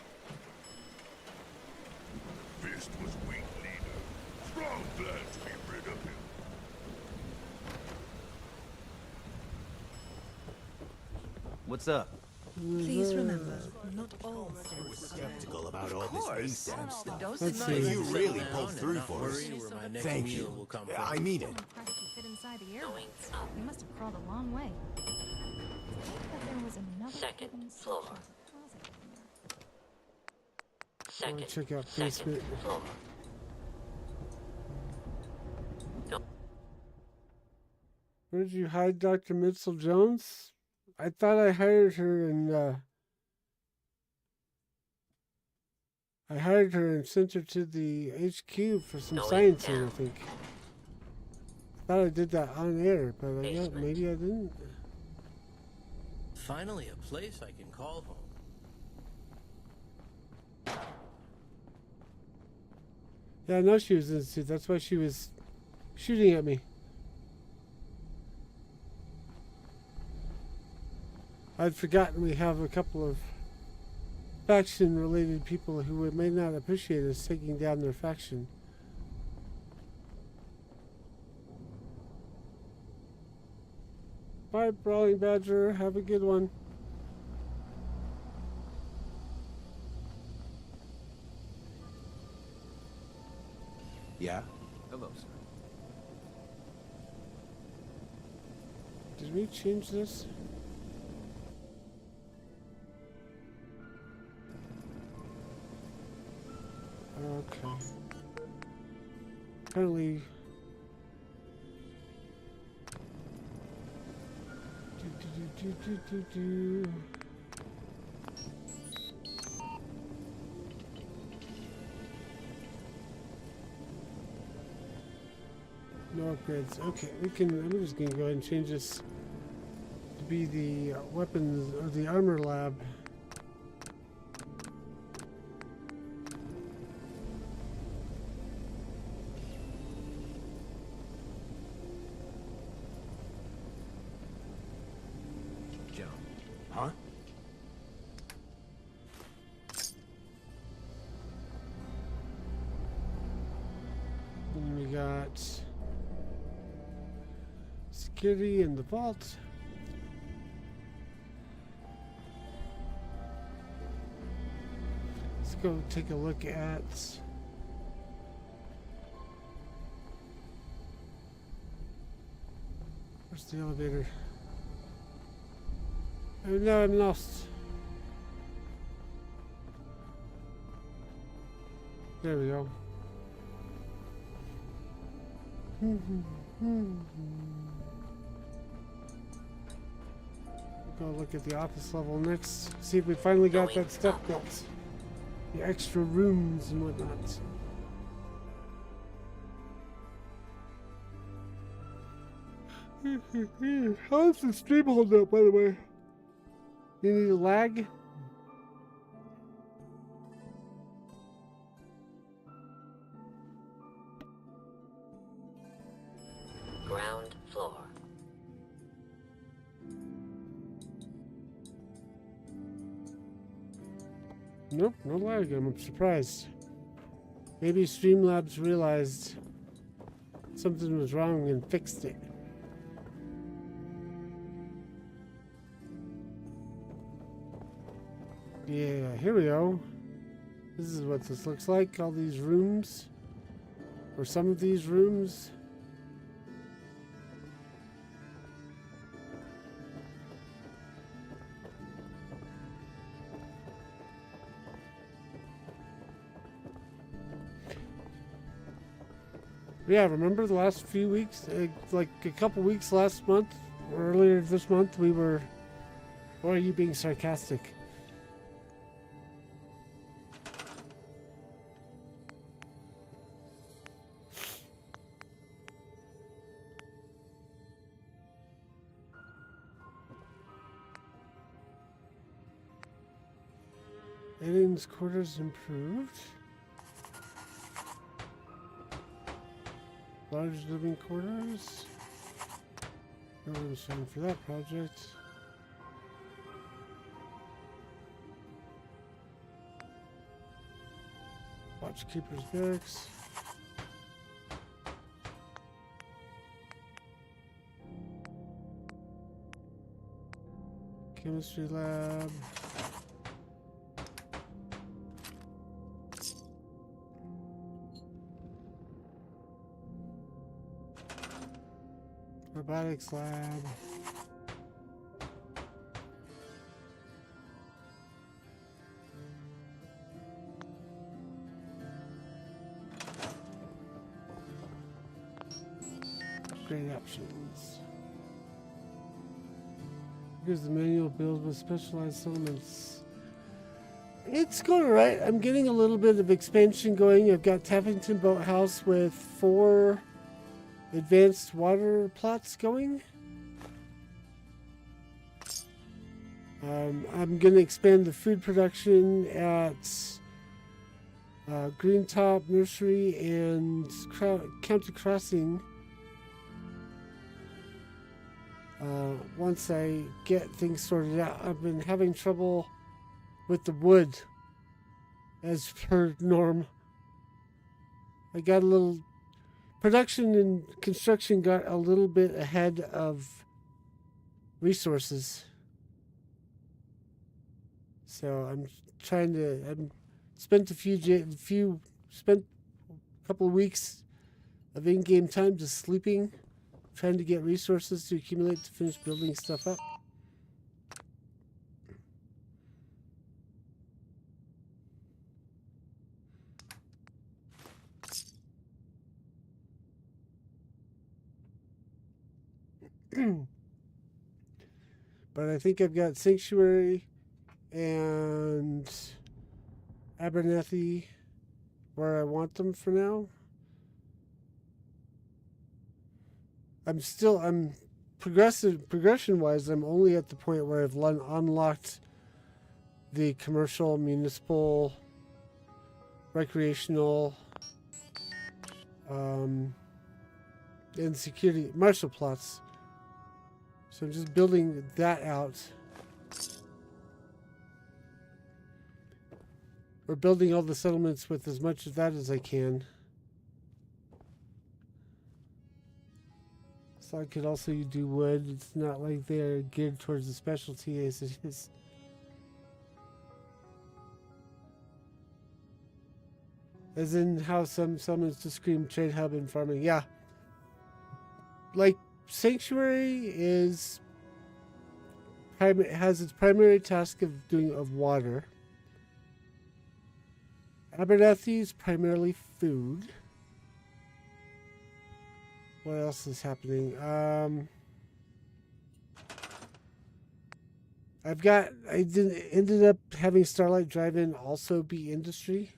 Fist was weak, leader. Strong glad to be rid of him. What's up? Please remember, Not all skeptical about all this ASAP stuff. let's see. You really pulled through for us. Thank you. I mean it. Fit inside the airway. We must have crawled a long way. But there was another Second floor. I want to check out basement. Floor. Where did you hide Dr. Mitchell Jones? I thought I hired her in I hired her and sent her to the HQ for some science, I think. Thought I did that on air, but maybe I didn't. Finally, a place I can call home. Yeah, I know she was in the suit. That's why she was shooting at me. I'd forgotten we have a couple of faction-related people who may not appreciate us taking down their faction. Bye, Brawling Badger. Have a good one. Yeah? Hello, sir. Did we change this? Okay. Apparently... No upgrades. Okay, we can. I'm just gonna go ahead and change this to be the weapons or the armor lab. Huh? And we got security in the vault. Let's go take a look at where's the elevator? Oh no, I'm lost. There we go. We'll go look at the office level next. See if we finally got that stuff built. The extra rooms and whatnot. How's the stream hold up, by the way? You need a lag? Ground floor. Nope, no lag. I'm surprised. Maybe Streamlabs realized something was wrong and fixed it. Yeah, here we go. This is what this looks like. All these rooms. Or some of these rooms. Yeah, remember the last few weeks? Like a couple weeks last month? Or earlier this month we were... Or are you being sarcastic? Aliens' quarters improved. Large living quarters. No one's signed for that project. Watchkeeper's barracks. Chemistry lab. Robotics lab. Great options. Here's the manual build with specialized elements. It's going alright. I'm getting a little bit of expansion going. I've got Tappington Boathouse with 4 advanced water plots going. I'm going to expand the food production at Green Top Nursery and County Crossing. Once I get things sorted out. I've been having trouble with the wood, as per norm. I got a little... Production and construction got a little bit ahead of resources. So I'm trying to... Spent a couple of weeks of in-game time just sleeping, trying to get resources to accumulate to finish building stuff up. But I think I've got Sanctuary and Abernathy where I want them for now. I'm progression-wise, I'm only at the point where I've unlocked the commercial, municipal, recreational, and security marshal plots. So I'm just building that out. We're building all the settlements with as much of that as I can. So I could also do wood. It's not like they're geared towards the specialty as it is. As in how some settlements just scream trade hub and farming. Yeah. Like Sanctuary has its primary task of water. Abernathy is primarily food. What else is happening? I ended up having Starlight Drive-In also be industry.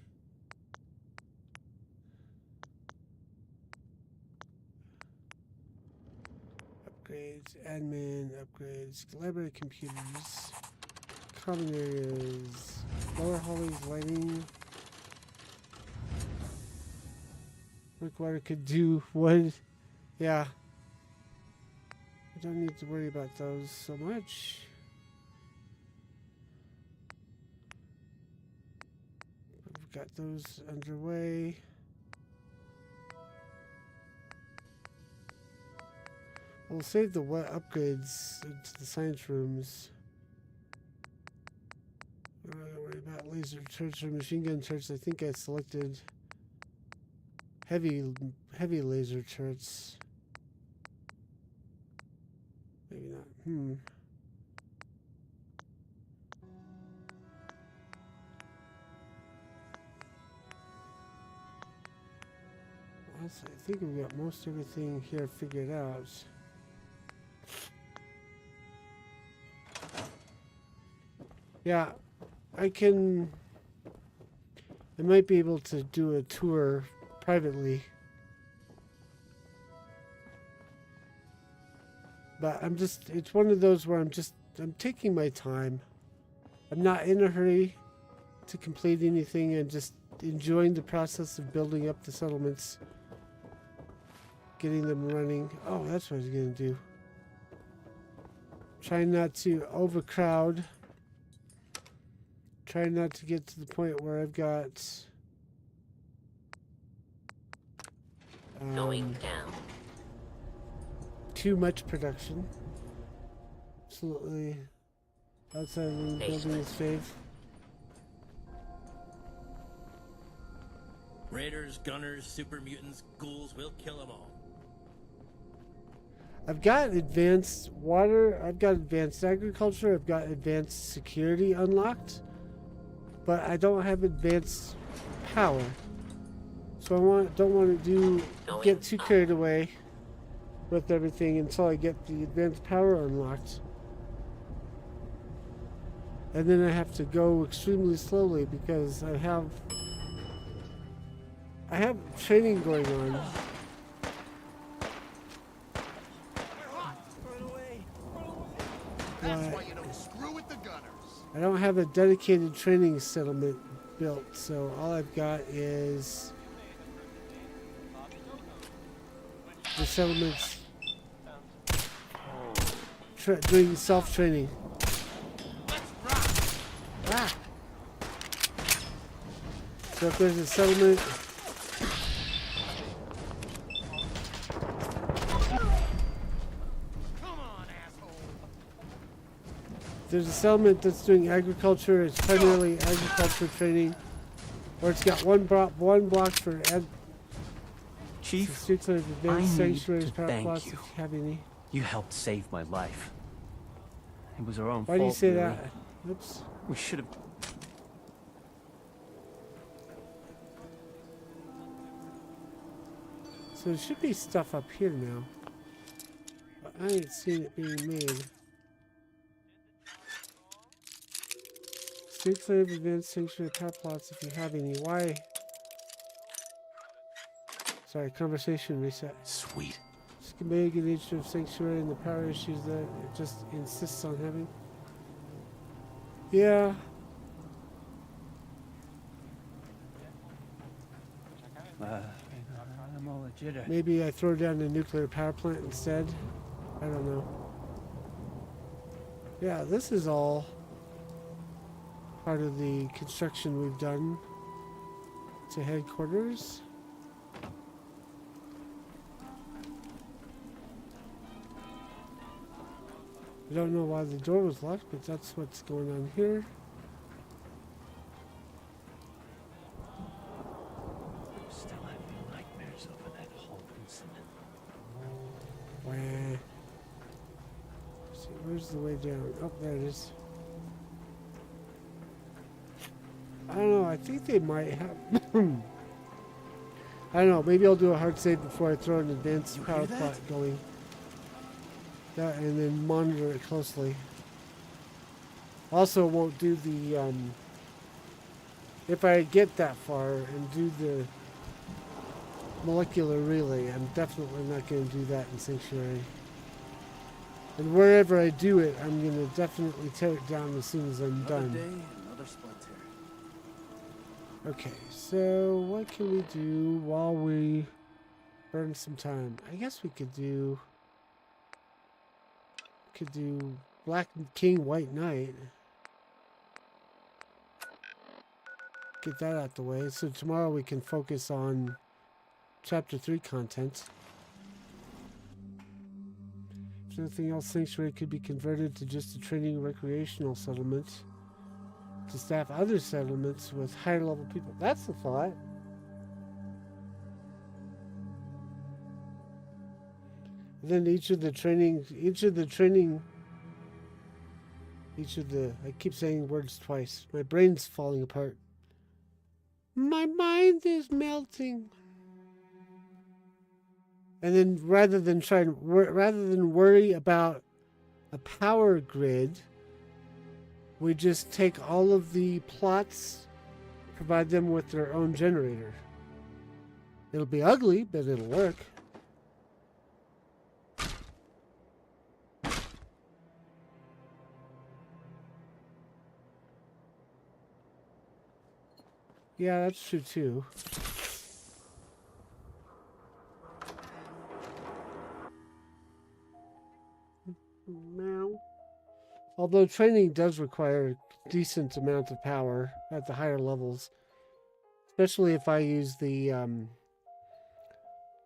Upgrades, admin, upgrades, library computers, common areas, Lower Holly's lighting. Brickwater could do wood. Yeah. I don't need to worry about those so much. We've got those underway. We'll save the upgrades into the science rooms. I'm not gonna worry about laser turrets or machine gun turrets. I think I selected heavy laser turrets. Maybe not. I think we've got most everything here figured out. Yeah, I might be able to do a tour privately. But it's one of those where I'm taking my time. I'm not in a hurry to complete anything and just enjoying the process of building up the settlements. Getting them running. Oh, that's what I was going to do. Trying not to overcrowd. Trying not to get to the point where I've got going down. Too much production. Absolutely. Outside of the building is safe. Raiders, gunners, super mutants, ghouls, we'll kill them all. I've got advanced water, I've got advanced agriculture, I've got advanced security unlocked, but I don't have advanced power. So I don't want to get too carried away with everything until I get the advanced power unlocked. And then I have to go extremely slowly because I have training going on. That's why you don't screw with the gunners. I don't have a dedicated training settlement built, so all I've got is the settlements doing self-training. Ah. So if there's a settlement, there's a settlement that's doing agriculture. It's primarily agriculture training, or it's got one block for Chief, streets of I advanced need sanctuaries, to power thank plots, you. if you have any. You helped save my life. It was our own Why fault. do you say really. that? Oops. We should have. So there should be stuff up here now. But I ain't seen it being made. Street slave advanced sanctuary power plots if you have any. Why? Sorry, conversation reset. Sweet. Schematic nature of sanctuary and the power issues that it just insists on having. Yeah. I'm all legit. Maybe I throw down the nuclear power plant instead. I don't know. Yeah, this is all part of the construction we've done to headquarters. I don't know why the door was locked, but that's what's going on here. I'm still having nightmares over that whole incident. Wah. See, where's the way down? Oh, there it is. I don't know, I think they might have... I don't know, maybe I'll do a hard save before I throw an advanced power plot going. That, and then monitor it closely. Also won't do the, if I get that far and do the molecular relay, I'm definitely not going to do that in Sanctuary. And wherever I do it, I'm going to definitely tear it down as soon as I'm done. Another day, another splinter. Okay, so what can we do while we burn some time? I guess we could do Black King, White Knight. Get that out the way. So tomorrow we can focus on Chapter 3 content. If nothing else, Sanctuary could be converted to just a training recreational settlement to staff other settlements with higher level people. That's the thought. Then I keep saying words twice. My brain's falling apart. My mind is melting. And then rather than worry about a power grid, we just take all of the plots, provide them with their own generator. It'll be ugly, but it'll work. Yeah, that's true too. Meow. Although training does require a decent amount of power at the higher levels, especially if I use the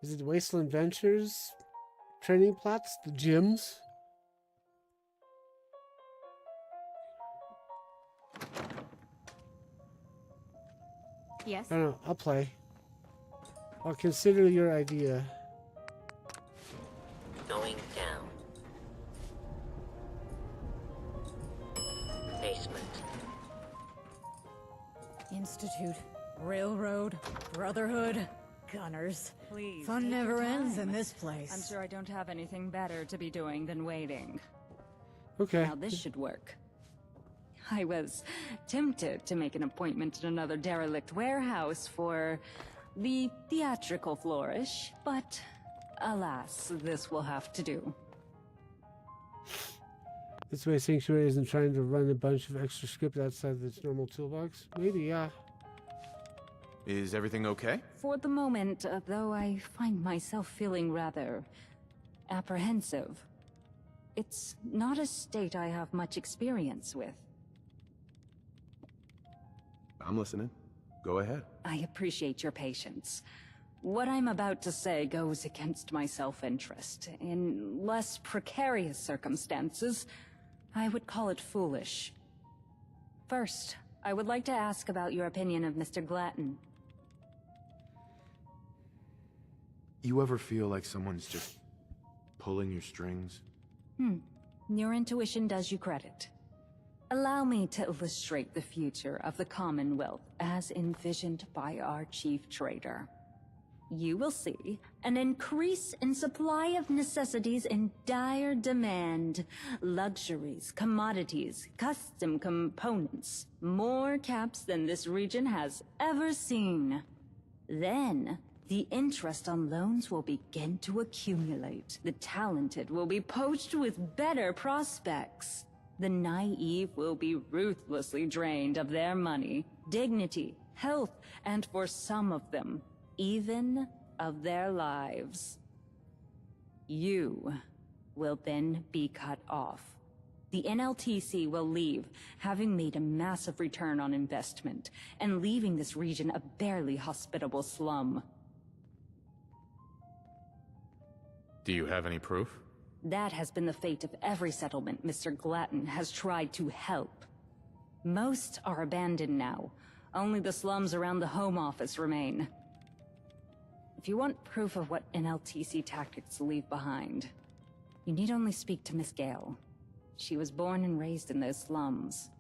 is it Wasteland Ventures training plots, the gyms? Yes? I don't know, I'll play. I'll consider your idea. Going down. Basement. Institute, Railroad, Brotherhood, Gunners. Please. Fun take never your ends time. in this place. I'm sure I don't have anything better to be doing than waiting. Okay. Now this should work. I was tempted to make an appointment in another derelict warehouse for the theatrical flourish, but alas, this will have to do. This way Sanctuary isn't trying to run a bunch of extra script outside of its normal toolbox. Maybe, yeah. Is everything okay? For the moment, though I find myself feeling rather apprehensive. It's not a state I have much experience with. I'm listening. Go ahead. I appreciate your patience. What I'm about to say goes against my self-interest. In less precarious circumstances, I would call it foolish. First, I would like to ask about your opinion of Mr. Glatton. You ever feel like someone's just pulling your strings? Your intuition does you credit. Allow me to illustrate the future of the Commonwealth as envisioned by our chief trader. You will see an increase in supply of necessities in dire demand. Luxuries, commodities, custom components. More caps than this region has ever seen. Then, the interest on loans will begin to accumulate. The talented will be poached with better prospects. The naive will be ruthlessly drained of their money, dignity, health, and for some of them, even of their lives. You will then be cut off. The NLTC will leave, having made a massive return on investment, and leaving this region a barely hospitable slum. Do you have any proof? That has been the fate of every settlement Mr. Glatton has tried to help. Most are abandoned now. Only the slums around the Home Office remain. If you want proof of what NLTC tactics leave behind, you need only speak to Miss Gale. She was born and raised in those slums.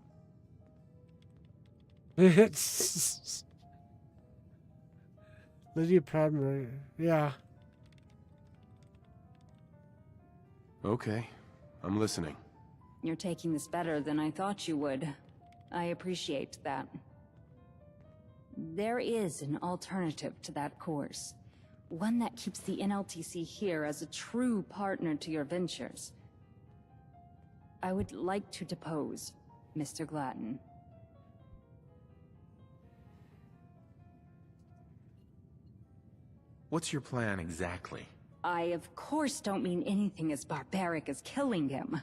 Lydia Proudmoore, yeah. Okay, I'm listening. You're taking this better than I thought you would. I appreciate that. There is an alternative to that course. One that keeps the NLTC here as a true partner to your ventures. I would like to depose Mr. Glatton. What's your plan exactly? I, of course, don't mean anything as barbaric as killing him.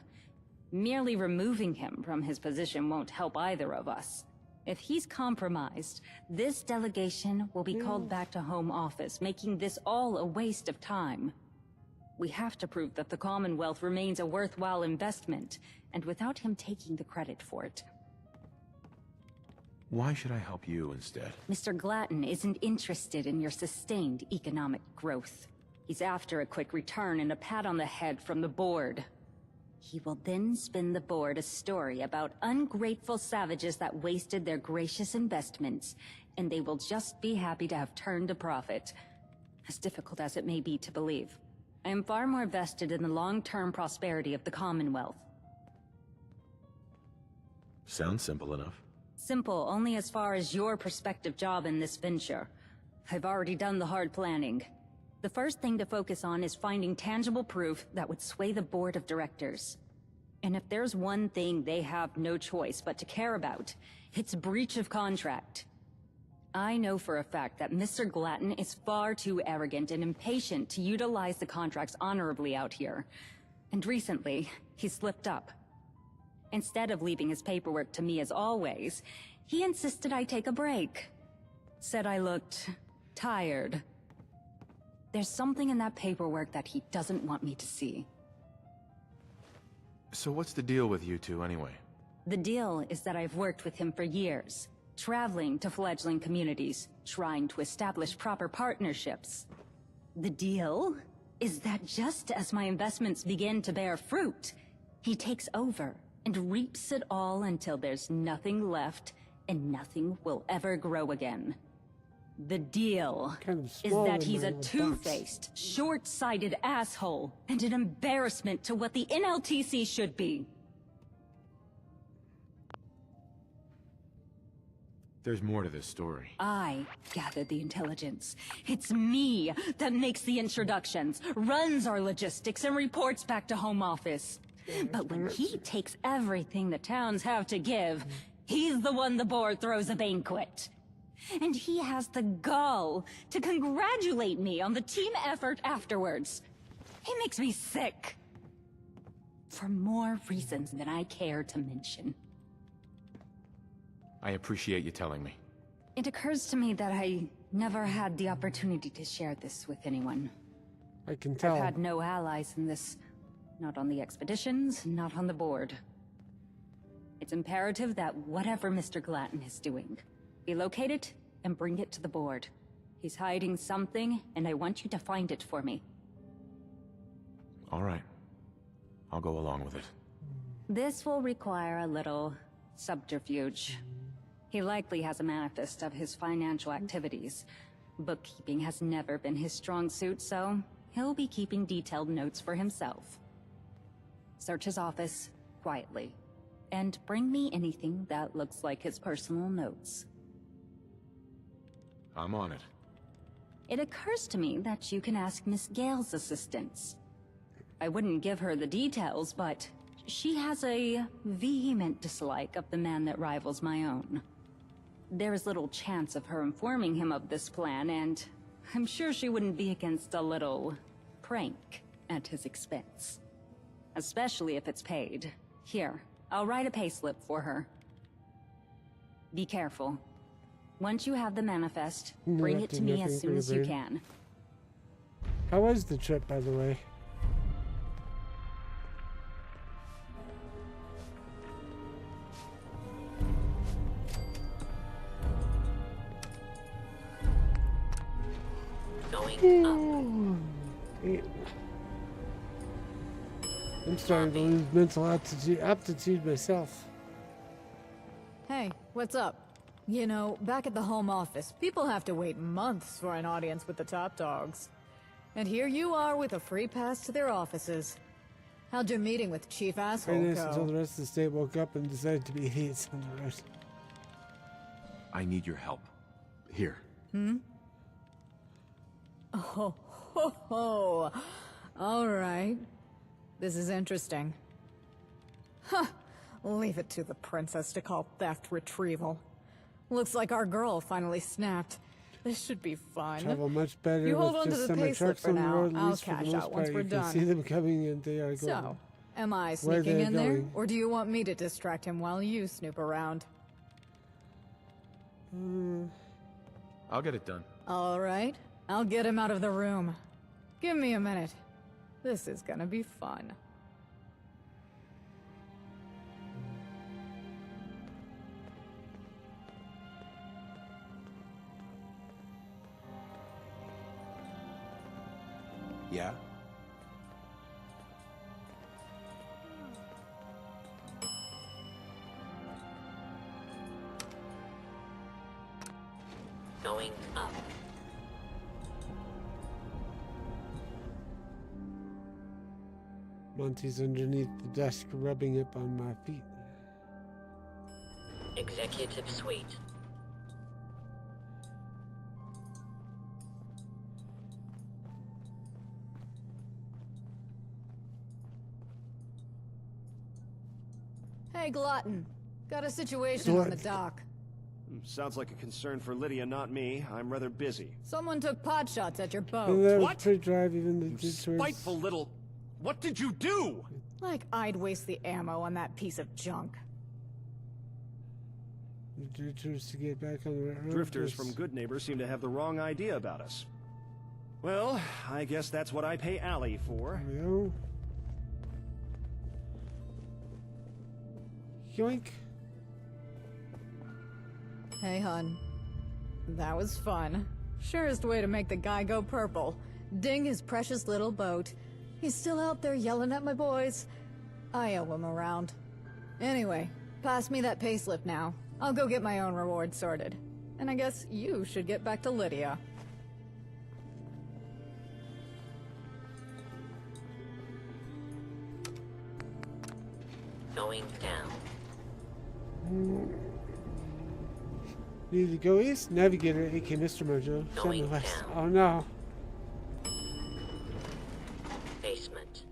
Merely removing him from his position won't help either of us. If he's compromised, this delegation will be called back to Home Office, making this all a waste of time. We have to prove that the Commonwealth remains a worthwhile investment, and without him taking the credit for it. Why should I help you instead? Mr. Glatton isn't interested in your sustained economic growth. He's after a quick return and a pat on the head from the board. He will then spin the board a story about ungrateful savages that wasted their gracious investments, and they will just be happy to have turned a profit. As difficult as it may be to believe, I am far more vested in the long-term prosperity of the Commonwealth. Sounds simple enough. Simple only as far as your prospective job in this venture. I've already done the hard planning. The first thing to focus on is finding tangible proof that would sway the board of directors. And if there's one thing they have no choice but to care about, it's breach of contract. I know for a fact that Mr. Glatton is far too arrogant and impatient to utilize the contracts honorably out here. And recently, he slipped up. Instead of leaving his paperwork to me as always, he insisted I take a break. Said I looked tired. There's something in that paperwork that he doesn't want me to see. So what's the deal with you two anyway? The deal is that I've worked with him for years, traveling to fledgling communities, trying to establish proper partnerships. The deal is that just as my investments begin to bear fruit, he takes over and reaps it all until there's nothing left and nothing will ever grow again. The deal is that he's a two-faced, short-sighted asshole and an embarrassment to what the NLTC should be. There's more to this story. I gathered the intelligence. It's me that makes the introductions, runs our logistics, and reports back to Home Office. But when he takes everything the towns have to give, he's the one the board throws a banquet. And he has the gall to congratulate me on the team effort afterwards. He makes me sick. For more reasons than I care to mention. I appreciate you telling me. It occurs to me that I never had the opportunity to share this with anyone. I can tell. I've had no allies in this. Not on the expeditions, not on the board. It's imperative that whatever Mr. Glatton is doing, be located and bring it to the board. He's hiding something, and I want you to find it for me. All right. I'll go along with it. This will require a little subterfuge. He likely has a manifest of his financial activities. Bookkeeping has never been his strong suit, so he'll be keeping detailed notes for himself. Search his office quietly, and bring me anything that looks like his personal notes. I'm on it. It occurs to me that you can ask Miss Gale's assistance. I wouldn't give her the details, but she has a vehement dislike of the man that rivals my own. There is little chance of her informing him of this plan, and I'm sure she wouldn't be against a little prank at his expense. Especially if it's paid. Here, I'll write a payslip for her. Be careful. Once you have the manifest, bring it to me as soon as you can. How was the trip, by the way? Going up. I'm starting to lose mental aptitude myself. Hey, what's up? You know, back at the Home Office, people have to wait months for an audience with the top dogs. And here you are with a free pass to their offices. How'd your meeting with Chief Asshole Very nice go? until the rest of the state woke up and decided to be idiots on the road. I need your help. Here. Oh, ho, ho. All right. This is interesting. Huh. Leave it to the princess to call theft retrieval. Looks like our girl finally snapped. This should be fun. Travel much better you hold with on to just the semi payslip trucks for on the now. road. At I'll least for the cash most out once part, we're you can done. see them coming and they are going. So, am I where sneaking they're in there, going. or do you want me to distract him while you snoop around? I'll get it done. All right, I'll get him out of the room. Give me a minute. This is gonna be fun. Yeah? Going up. Monty's underneath the desk rubbing up on my feet. Executive Suite. Hey, Glutton. Got a situation on the dock. Sounds like a concern for Lydia, not me. I'm rather busy. Someone took pot shots at your boat. And that was What? pretty drive, even the You detours. spiteful little... What did you do? Like I'd waste the ammo on that piece of junk. The detours to get back on the right road. Drifters Yes. from Good Neighbor seem to have the wrong idea about us. Well, I guess that's what I pay Allie for. There we go. Yoink. Hey, hun. That was fun. Surest way to make the guy go purple. Ding his precious little boat. He's still out there yelling at my boys. I owe him a round. Anyway, pass me that payslip now. I'll go get my own reward sorted. And I guess you should get back to Lydia. Going down. Need to go east. Navigator, aka Mr. Mojo. Send me west. Oh no. Basement.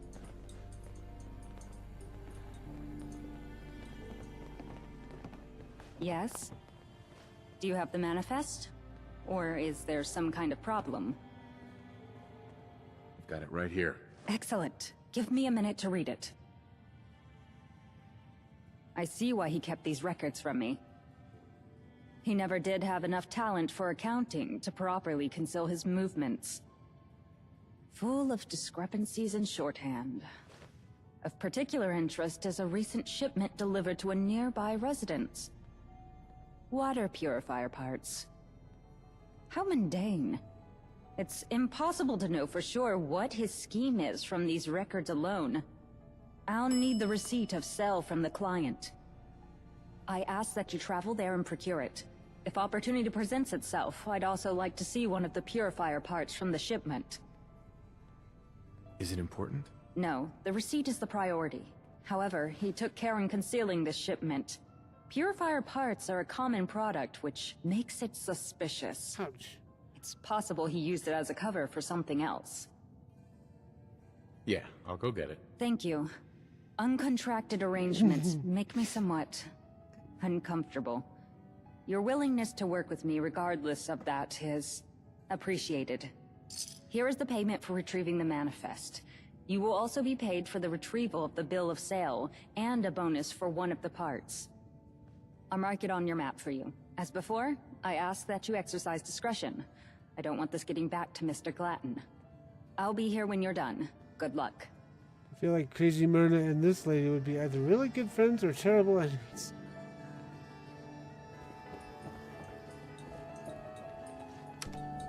Yes? Do you have the manifest? Or is there some kind of problem? I've got it right here. Excellent. Give me a minute to read it. I see why he kept these records from me. He never did have enough talent for accounting to properly conceal his movements. Full of discrepancies and shorthand. Of particular interest is a recent shipment delivered to a nearby residence. Water purifier parts. How mundane. It's impossible to know for sure what his scheme is from these records alone. I'll need the receipt of sale from the client. I ask that you travel there and procure it. If opportunity presents itself, I'd also like to see one of the purifier parts from the shipment. Is it important? No, the receipt is the priority. However, he took care in concealing this shipment. Purifier parts are a common product, which makes it suspicious. Ouch. It's possible he used it as a cover for something else. Yeah, I'll go get it. Thank you. Uncontracted arrangements make me somewhat uncomfortable. Your willingness to work with me regardless of that is appreciated. Here is the payment for retrieving the manifest. You will also be paid for the retrieval of the bill of sale and a bonus for one of the parts. I'll mark it on your map for you. As before, I ask that you exercise discretion. I don't want this getting back to Mr. Glatton. I'll be here when you're done. Good luck. I feel like Crazy Myrna and this lady would be either really good friends or terrible enemies.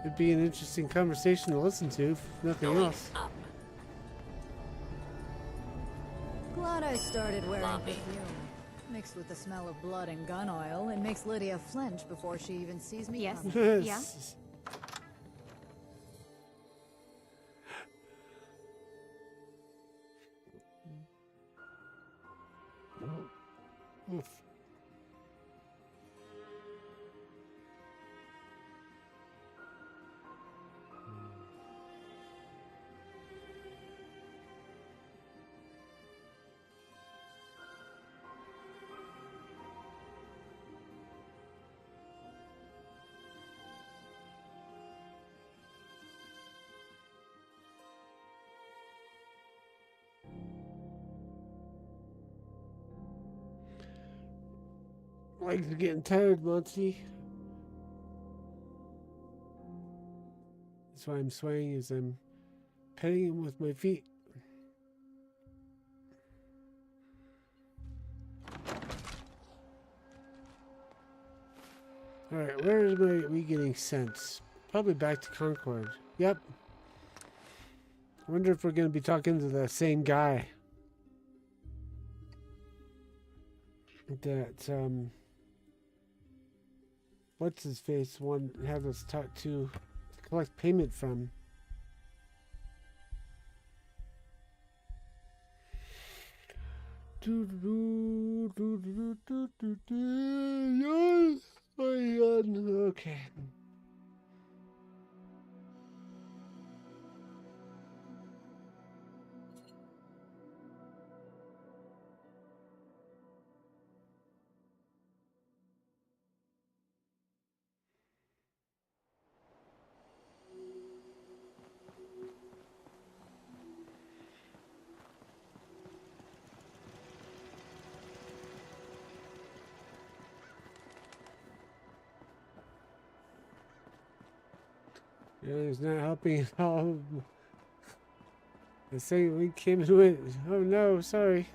It'd be an interesting conversation to listen to, if nothing else. Glad I started wearing perfume. Mixed with the smell of blood and gun oil, it makes Lydia flinch before she even sees me. Yes. coming. Yeah. Oof. Legs are getting tired, Monty. That's why I'm swaying as I'm petting him with my feet. Alright, where is we getting sent? Probably back to Concord. Yep. I wonder if we're going to be talking to the same guy. That, what's his face one have us talk to collect payment from. Okay. Yeah, it's not helping at all. The second we came to it. Oh no, sorry.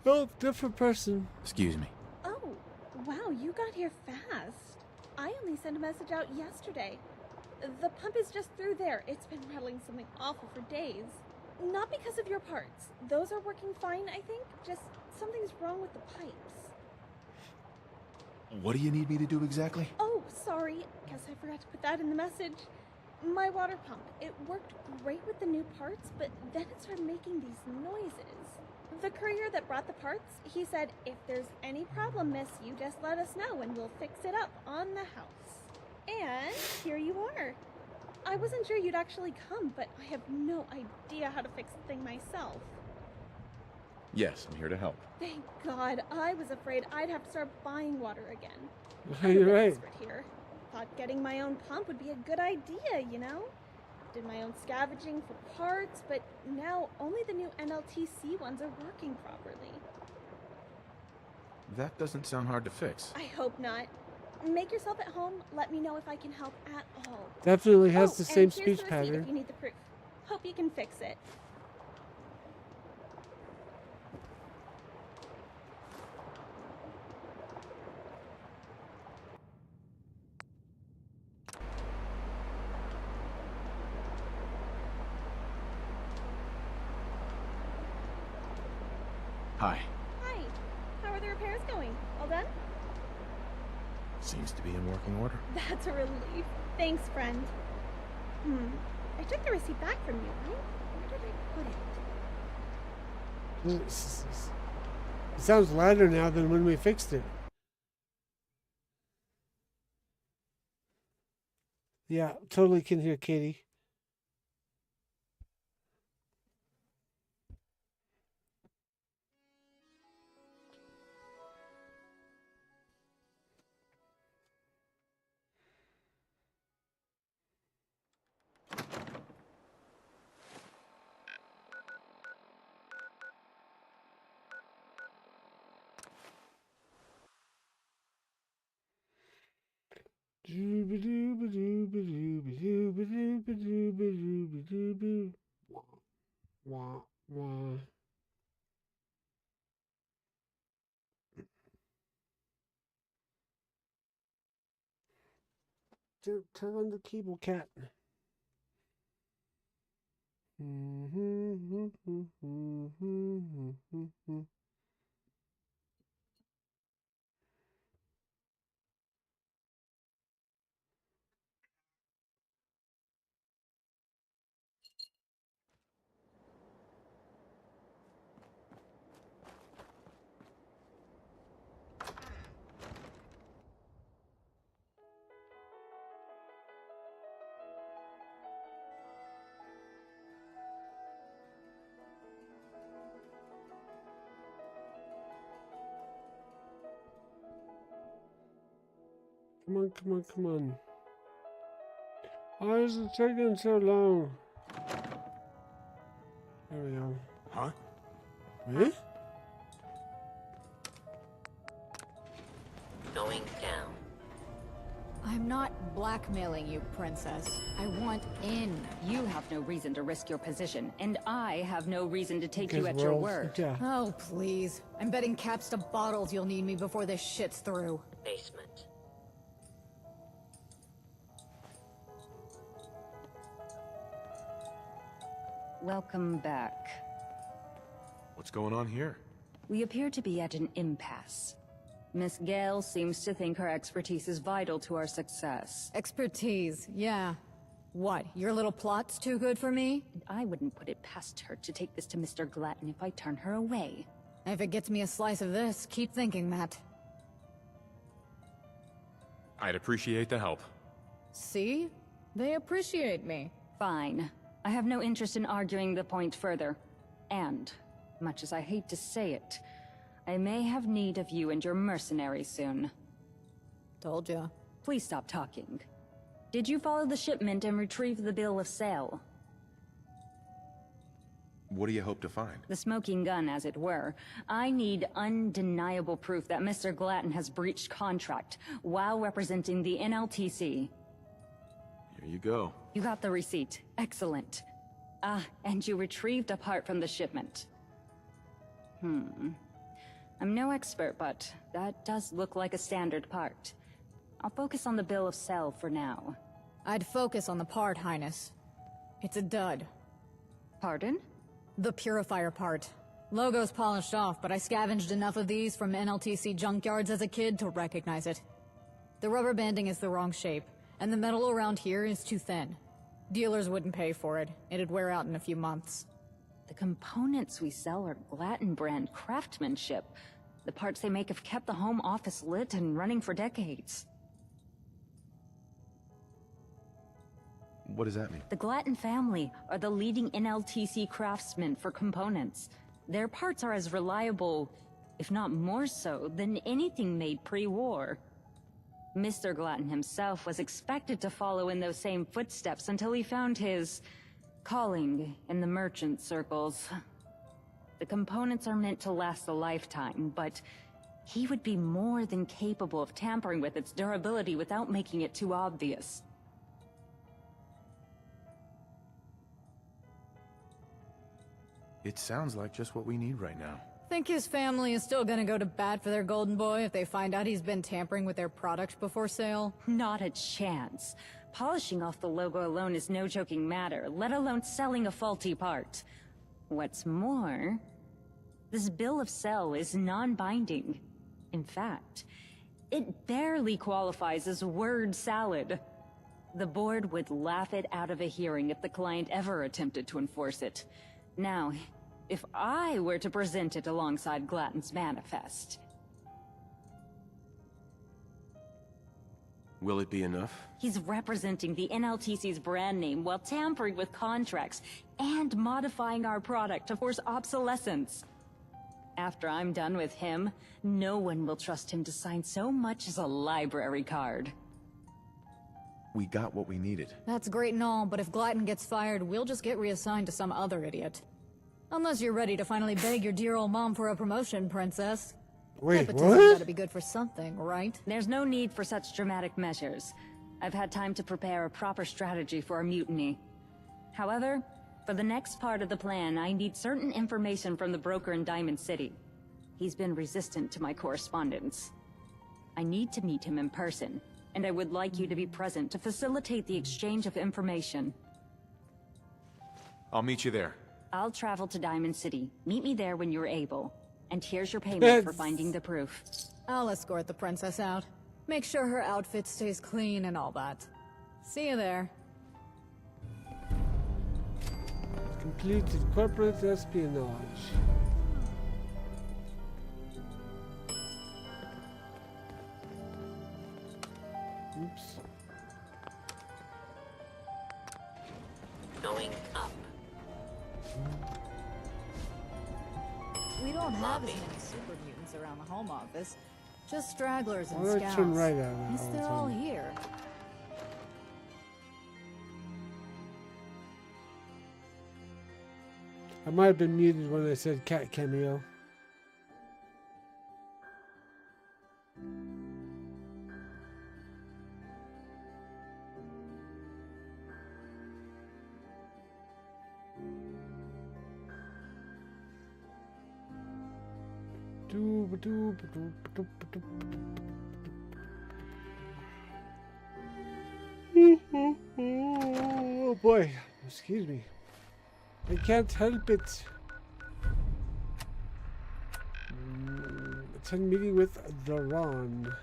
Oh, different person. Excuse me. Oh, wow, you got here fast. I only sent a message out yesterday. The pump is just through there. It's been rattling something awful for days. Not because of your parts. Those are working fine, I think. Just something's wrong with the pipes. What do you need me to do exactly? Oh, sorry. Guess I forgot to put that in the message. My water pump. It worked great with the new parts, but then it started making these noises. The courier that brought the parts, he said, if there's any problem, miss, you just let us know and we'll fix it up on the house. And here you are. I wasn't sure you'd actually come, but I have no idea how to fix the thing myself. Yes, I'm here to help. Thank God. I was afraid I'd have to start buying water again. You're right. Expert here. Thought getting my own pump would be a good idea, you know? Did my own scavenging for parts, but now only the new NLTC ones are working properly. That doesn't sound hard to fix. I hope not. Make yourself at home. Let me know if I can help at all. Definitely has the same and here's speech the receipt pattern. if you need the proof. Hope you can fix it. Hi. Hi. How are the repairs going? All done? Seems to be in working order. That's a relief. Thanks, friend. I took the receipt back from you, right? Where did I put it? It sounds louder now than when we fixed it. Yeah, totally can hear Katie. Wah, wah. Turn on the cable, cat. Come on, come on, come on. Why is it taking so long? There we go. Huh? Eh? Going down. I'm not blackmailing you, princess. I want in. You have no reason to risk your position, and I have no reason to take you Because at your we're all- word. yeah. Oh, please. I'm betting caps to bottles you'll need me before this shit's through. Basement. Welcome back. What's going on here? We appear to be at an impasse. Miss Gale seems to think her expertise is vital to our success. Expertise, yeah. What, your little plot's too good for me? And I wouldn't put it past her to take this to Mr. Glatton if I turn her away. If it gets me a slice of this, keep thinking that. I'd appreciate the help. See? They appreciate me. Fine. I have no interest in arguing the point further. And, much as I hate to say it, I may have need of you and your mercenaries soon. Told ya. Please stop talking. Did you follow the shipment and retrieve the bill of sale? What do you hope to find? The smoking gun, as it were. I need undeniable proof that Mr. Glatton has breached contract while representing the NLTC. Here you go. You got the receipt. Excellent. Ah, and you retrieved a part from the shipment. I'm no expert, but that does look like a standard part. I'll focus on the bill of sale for now. I'd focus on the part, Highness. It's a dud. Pardon? The purifier part. Logo's polished off, but I scavenged enough of these from NLTC junkyards as a kid to recognize it. The rubber banding is the wrong shape, and the metal around here is too thin. Dealers wouldn't pay for it. It'd wear out in a few months. The components we sell are Glatten brand craftsmanship. The parts they make have kept the home office lit and running for decades. What does that mean? The Glatten family are the leading NLTC craftsmen for components. Their parts are as reliable, if not more so, than anything made pre-war. Mr. Glatten himself was expected to follow in those same footsteps until he found his calling in the merchant circles. The components are meant to last a lifetime, but he would be more than capable of tampering with its durability without making it too obvious. It sounds like just what we need right now. Think his family is still gonna go to bat for their golden boy if they find out he's been tampering with their product before sale? Not a chance. Polishing off the logo alone is no joking matter, let alone selling a faulty part. What's more, this bill of sale is non-binding. In fact, it barely qualifies as word salad. The board would laugh it out of a hearing if the client ever attempted to enforce it. Now, if I were to present it alongside Glatten's manifest... Will it be enough? He's representing the NLTC's brand name while tampering with contracts and modifying our product to force obsolescence. After I'm done with him, no one will trust him to sign so much as a library card. We got what we needed. That's great and all, but if Glatten gets fired, we'll just get reassigned to some other idiot. Unless you're ready to finally beg your dear old mom for a promotion, princess. Wait, Nepotism's what? gotta be good for something, right? There's no need for such dramatic measures. I've had time to prepare a proper strategy for a mutiny. However, for the next part of the plan, I need certain information from the broker in Diamond City. He's been resistant to my correspondence. I need to meet him in person, and I would like you to be present to facilitate the exchange of information. I'll meet you there. I'll travel to Diamond City. Meet me there when you're able. And here's your payment for finding the proof. I'll escort the princess out. Make sure her outfit stays clean and all that. See you there. Completed corporate espionage. Oops. Going up. We don't have as many super mutants around the home office. Just stragglers and Why do I scouts. turn right at it At least all the they're all time? here. I might have been muted when I said cat cameo. Oh boy, excuse me. I can't help it. Attend meeting with the Ron.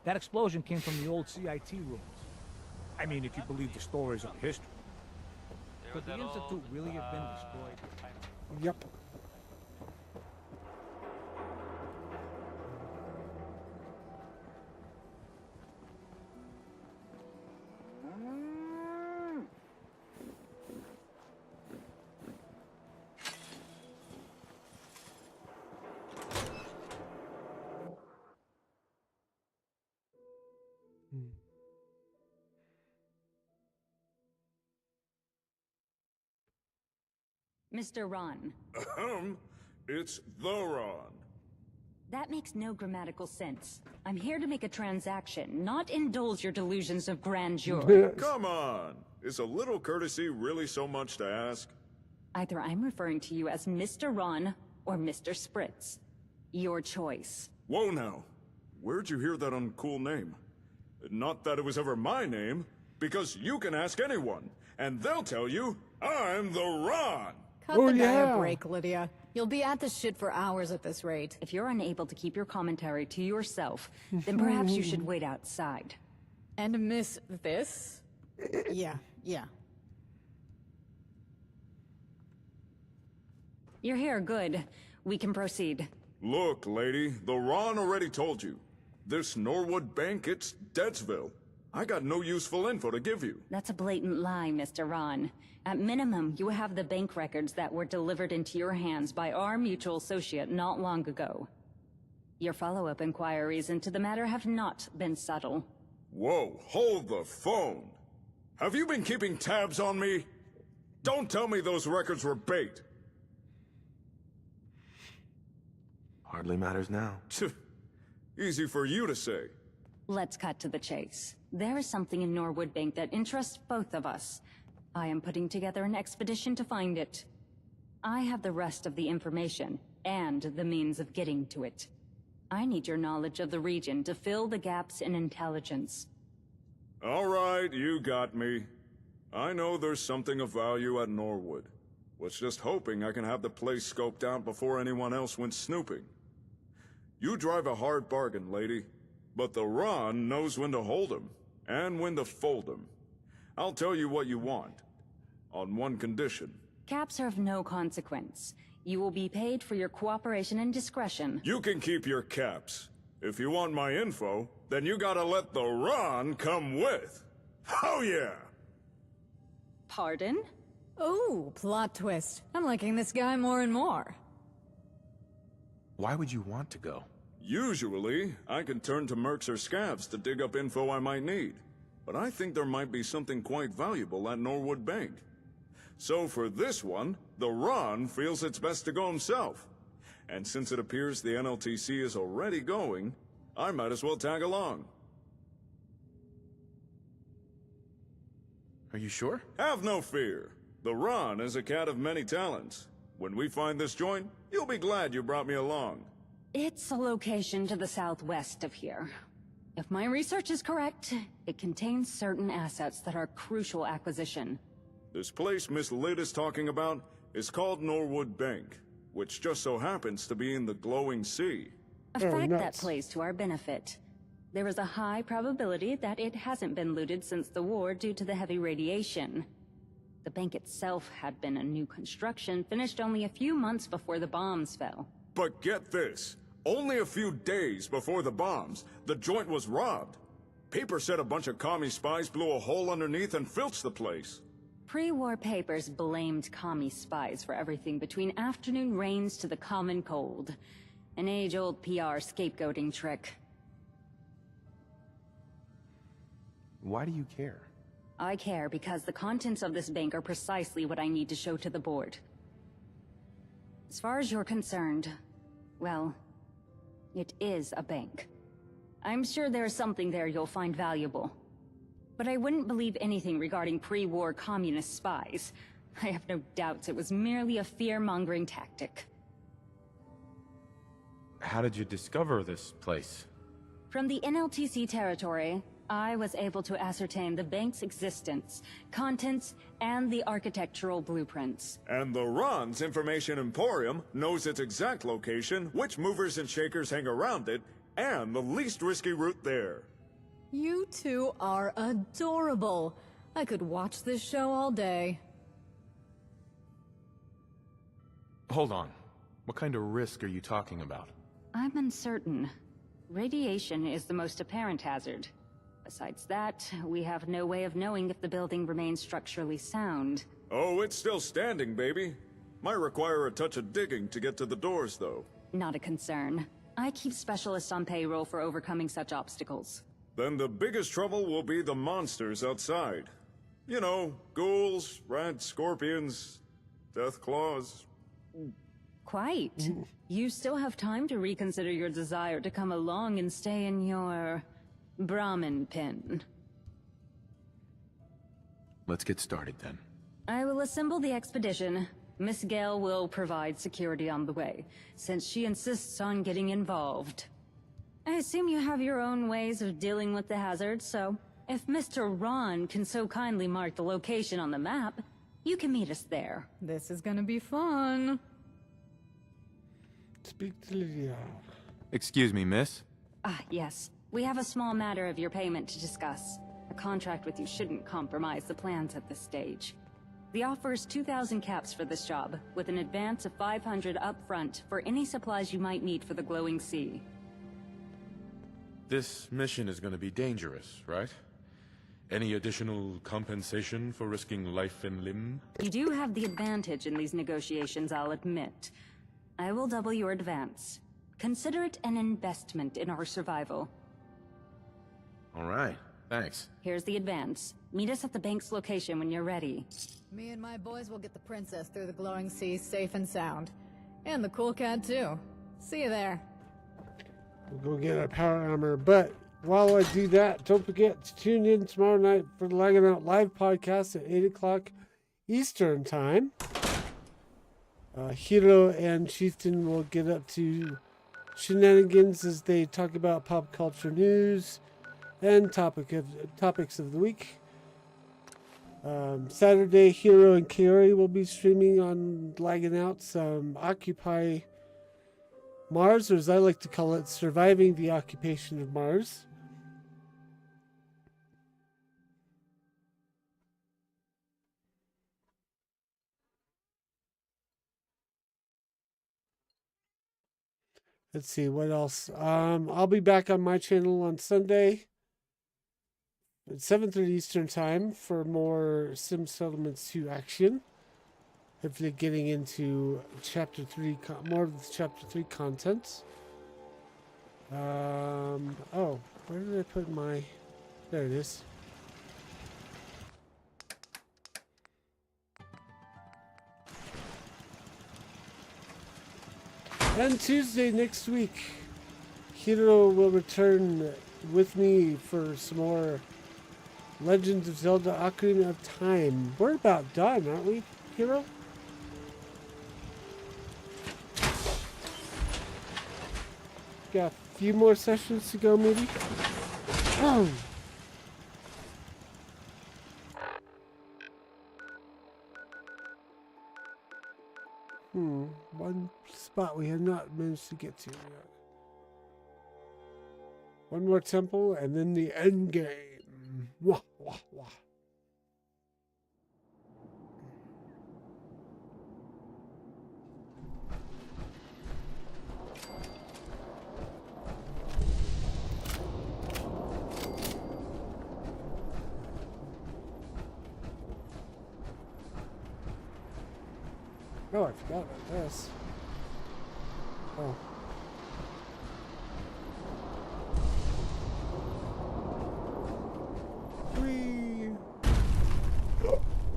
That explosion came from the old CIT rooms. I mean, if you believe the stories of history. Could the Institute really have been destroyed? Yep. Mr. Ron, It's the Ron. That makes no grammatical sense. I'm here to make a transaction, not indulge your delusions of grandeur. Come on! Is a little courtesy really so much to ask? Either I'm referring to you as Mr. Ron or Mr. Spritz. Your choice. Whoa now. Where'd you hear that uncool name? Not that it was ever my name, because you can ask anyone, and they'll tell you, I'm the Ron! Cut the guy a break, Lydia. You'll be at this shit for hours at this rate. If you're unable to keep your commentary to yourself, then perhaps you should wait outside. And miss this? Yeah. You're here, good. We can proceed. Look, lady, the Ron already told you. This Norwood Bank, it's Deadsville. I got no useful info to give you. That's a blatant lie, Mr. Ron. At minimum, you have the bank records that were delivered into your hands by our mutual associate not long ago. Your follow-up inquiries into the matter have not been subtle. Whoa, hold the phone. Have you been keeping tabs on me? Don't tell me those records were bait. Hardly matters now. Easy for you to say. Let's cut to the chase. There is something in Norwood Bank that interests both of us. I am putting together an expedition to find it. I have the rest of the information, and the means of getting to it. I need your knowledge of the region to fill the gaps in intelligence. All right, you got me. I know there's something of value at Norwood. Was just hoping I can have the place scoped out before anyone else went snooping. You drive a hard bargain, lady. But the Ron knows when to hold 'em, and when to fold 'em. I'll tell you what you want. On one condition. Caps are of no consequence. You will be paid for your cooperation and discretion. You can keep your caps. If you want my info, then you gotta let the Ron come with. Oh yeah! Pardon? Ooh, plot twist. I'm liking this guy more and more. Why would you want to go? Usually, I can turn to mercs or scavs to dig up info I might need. But I think there might be something quite valuable at Norwood Bank. So for this one, the Ron feels it's best to go himself. And since it appears the NLTC is already going, I might as well tag along. Are you sure? Have no fear. The Ron is a cat of many talents. When we find this joint, you'll be glad you brought me along. It's a location to the southwest of here. If my research is correct, it contains certain assets that are crucial acquisition. This place Miss Lid is talking about is called Norwood Bank, which just so happens to be in the glowing sea. A fact that plays to our benefit. There is a high probability that it hasn't been looted since the war due to the heavy radiation. The bank itself had been a new construction, finished only a few months before the bombs fell. But get this. Only a few days before the bombs, the joint was robbed. Paper said a bunch of commie spies blew a hole underneath and filched the place. Pre-war papers blamed commie spies for everything between afternoon rains to the common cold. An age-old PR scapegoating trick. Why do you care? I care because the contents of this bank are precisely what I need to show to the board. As far as you're concerned, well, it is a bank. I'm sure there's something there you'll find valuable. But I wouldn't believe anything regarding pre-war communist spies. I have no doubts it was merely a fear-mongering tactic. How did you discover this place? From the NLTC territory, I was able to ascertain the bank's existence, contents, and the architectural blueprints. And the Ron's Information Emporium knows its exact location, which movers and shakers hang around it, and the least risky route there. You two are adorable. I could watch this show all day. Hold on. What kind of risk are you talking about? I'm uncertain. Radiation is the most apparent hazard. Besides that, we have no way of knowing if the building remains structurally sound. Oh, it's still standing, baby. Might require a touch of digging to get to the doors, though. Not a concern. I keep specialists on payroll for overcoming such obstacles. Then the biggest trouble will be the monsters outside. You know, ghouls, rats, scorpions, death claws. Quite. You still have time to reconsider your desire to come along and stay in your Brahmin pen. Let's get started then. I will assemble the expedition. Miss Gale will provide security on the way, since she insists on getting involved. I assume you have your own ways of dealing with the hazard, so if Mr. Ron can so kindly mark the location on the map, you can meet us there. This is gonna be fun. Speak to Lydia. Excuse me, miss? Ah, yes. We have a small matter of your payment to discuss. A contract with you shouldn't compromise the plans at this stage. The offer is 2,000 caps for this job, with an advance of 500 up front for any supplies you might need for the glowing sea. This mission is going to be dangerous, right? Any additional compensation for risking life and limb? You do have the advantage in these negotiations, I'll admit. I will double your advance. Consider it an investment in our survival. All right, thanks. Here's the advance. Meet us at the bank's location when you're ready. Me and my boys will get the princess through the glowing sea safe and sound. And the cool cat too. See you there. We'll go get our power armor, but while I do that, don't forget to tune in tomorrow night for the Laggin Out live podcast at 8 o'clock Eastern time. Hiro and Chieftain will get up to shenanigans as they talk about pop culture news and topics of the week. Saturday, Hiro and Kaori will be streaming on Laggin Out some Occupy Mars, or as I like to call it, Surviving the Occupation of Mars. Let's see, what else? I'll be back on my channel on Sunday at 7:30 Eastern Time for more Sim Settlements 2 action. Hopefully getting into Chapter 3, more of the Chapter 3 content. Oh, where did I put my... There it is. And Tuesday next week, Hiro will return with me for some more Legend of Zelda Ocarina of Time. We're about done, aren't we, Hiro? Got a few more sessions to go, maybe? Oh. One spot we have not managed to get to yet. One more temple, and then the end game. Wah, wah, wah. Oh, I forgot about this. Oh. Whee!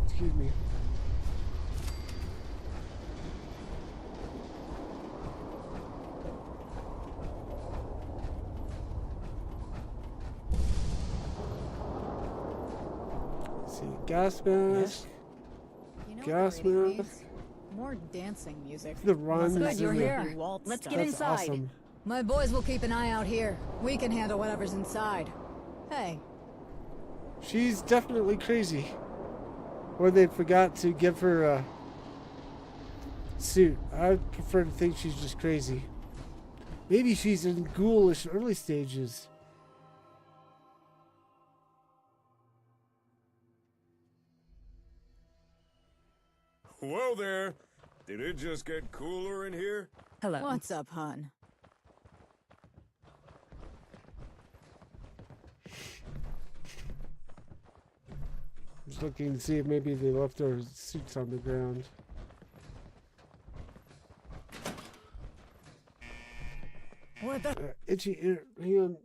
Excuse me. Let's see, gas mask. You know Gas what the radio mask. needs? More dancing music. The runs. Good, you're and the- here. Let's get That's inside. awesome. My boys will keep an eye out here. We can handle whatever's inside. Hey. She's definitely crazy. Or they forgot to give her a suit. I would prefer to think she's just crazy. Maybe she's in ghoulish early stages. Whoa there! Did it just get cooler in here? Hello. What's up, hon? Just looking to see if maybe they left their suits on the ground. What the? Itchy ear. Hang on.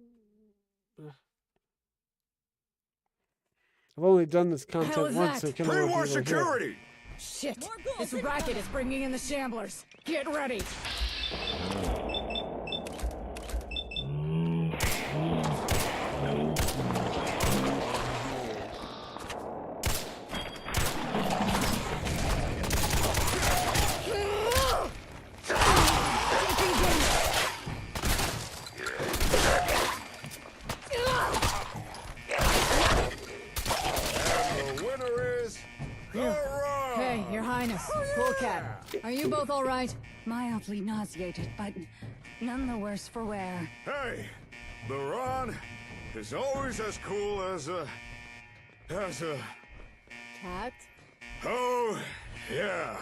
I've only done this content once, so can I Pre-war security! shit! This racket is bringing in the shamblers. Get ready! Hey, Your Highness, Cool Cat. Are you both all right? Mildly nauseated, but none the worse for wear. Hey, the Ron is always as cool as a Cat? Oh, yeah.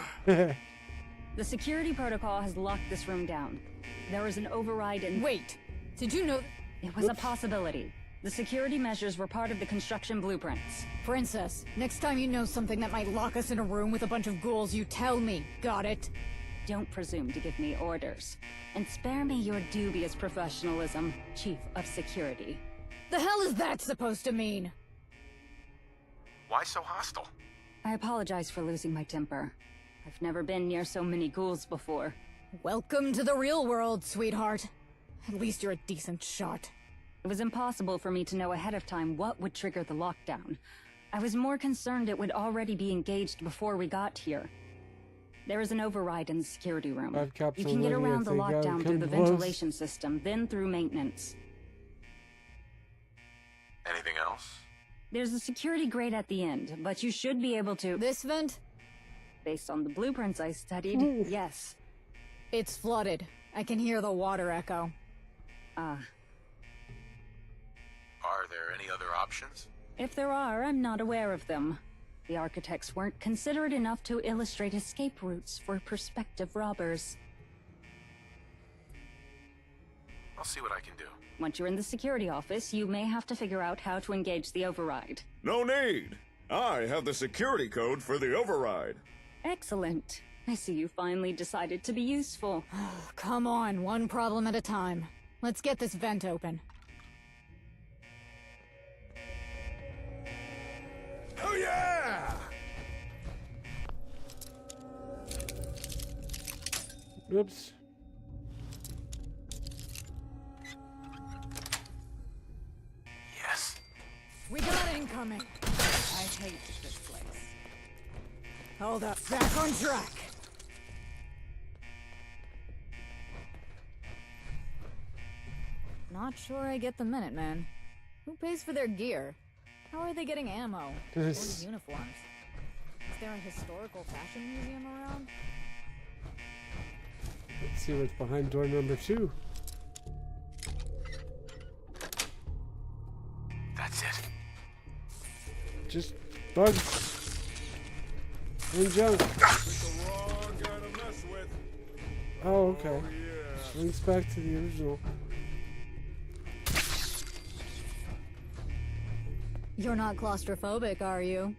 The security protocol has locked this room down. There is an override and— Wait, did you know— It was a possibility. The security measures were part of the construction blueprints. Princess, next time you know something that might lock us in a room with a bunch of ghouls, you tell me. Got it? Don't presume to give me orders. And spare me your dubious professionalism, Chief of Security. The hell is that supposed to mean? Why so hostile? I apologize for losing my temper. I've never been near so many ghouls before. Welcome to the real world, sweetheart. At least you're a decent shot. It was impossible for me to know ahead of time what would trigger the lockdown. I was more concerned it would already be engaged before we got here. There is an override in the security room. You can get around the lockdown through the ventilation system, then through maintenance. Anything else? There's a security grate at the end, but you should be able to— This vent? Based on the blueprints I studied, yes. It's flooded. I can hear the water echo. Ah. Are there any other options? If there are, I'm not aware of them. The architects weren't considerate enough to illustrate escape routes for prospective robbers. I'll see what I can do. Once you're in the security office, you may have to figure out how to engage the override. No need. I have the security code for the override. Excellent. I see you finally decided to be useful. Come on, one problem at a time. Let's get this vent open. Oh yeah! Oops. Yes. We got incoming. I hate this place. Hold up, back on track. Not sure I get the Minutemen. Who pays for their gear? How are they getting ammo? Or uniforms? Is there a historical fashion museum around? Let's see what's behind door number 2. That's it. Just bugs and junk. Oh, okay. Links back to the original. You're not claustrophobic, are you?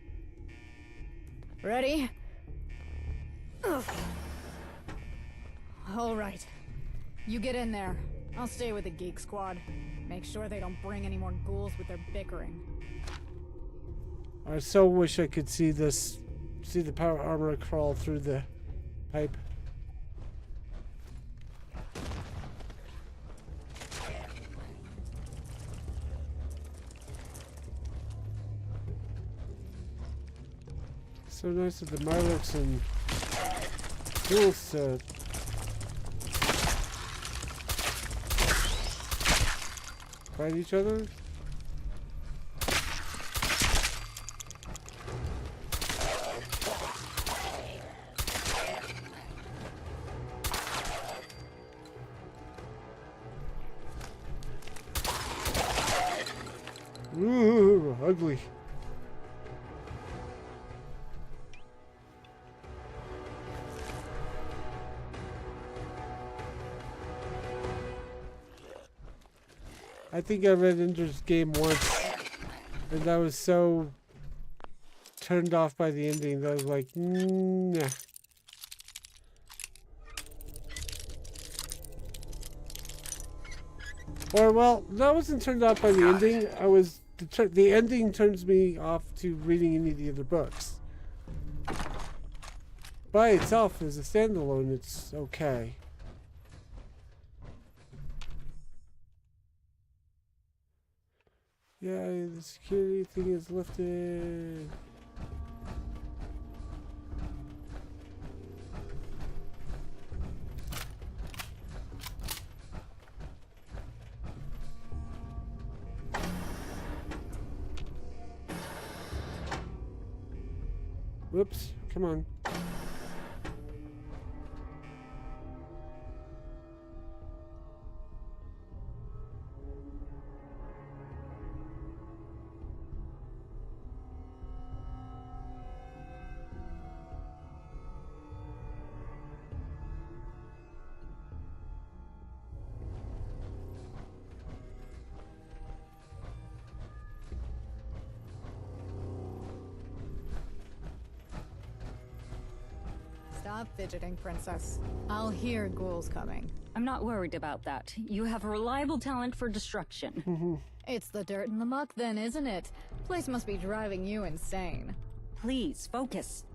Ready? All right. You get in there. I'll stay with the Geek Squad. Make sure they don't bring any more ghouls with their bickering. I so wish I could see the power armor crawl through the pipe. So nice of the Marlocks and ghouls to fight each other. Ooh, ugly. I think I read Ender's Game once, and I was so turned off by the ending that I was like, nah. Or, well, I wasn't turned off by the ending. I was the ending turns me off to reading any of the other books. by itself as a standalone, it's okay. Yeah, the security thing is lifted. Whoops, come on. Stop fidgeting, Princess. I'll hear ghouls coming. I'm not worried about that. You have a reliable talent for destruction. It's the dirt and the muck then, isn't it? Place must be driving you insane. Please, focus.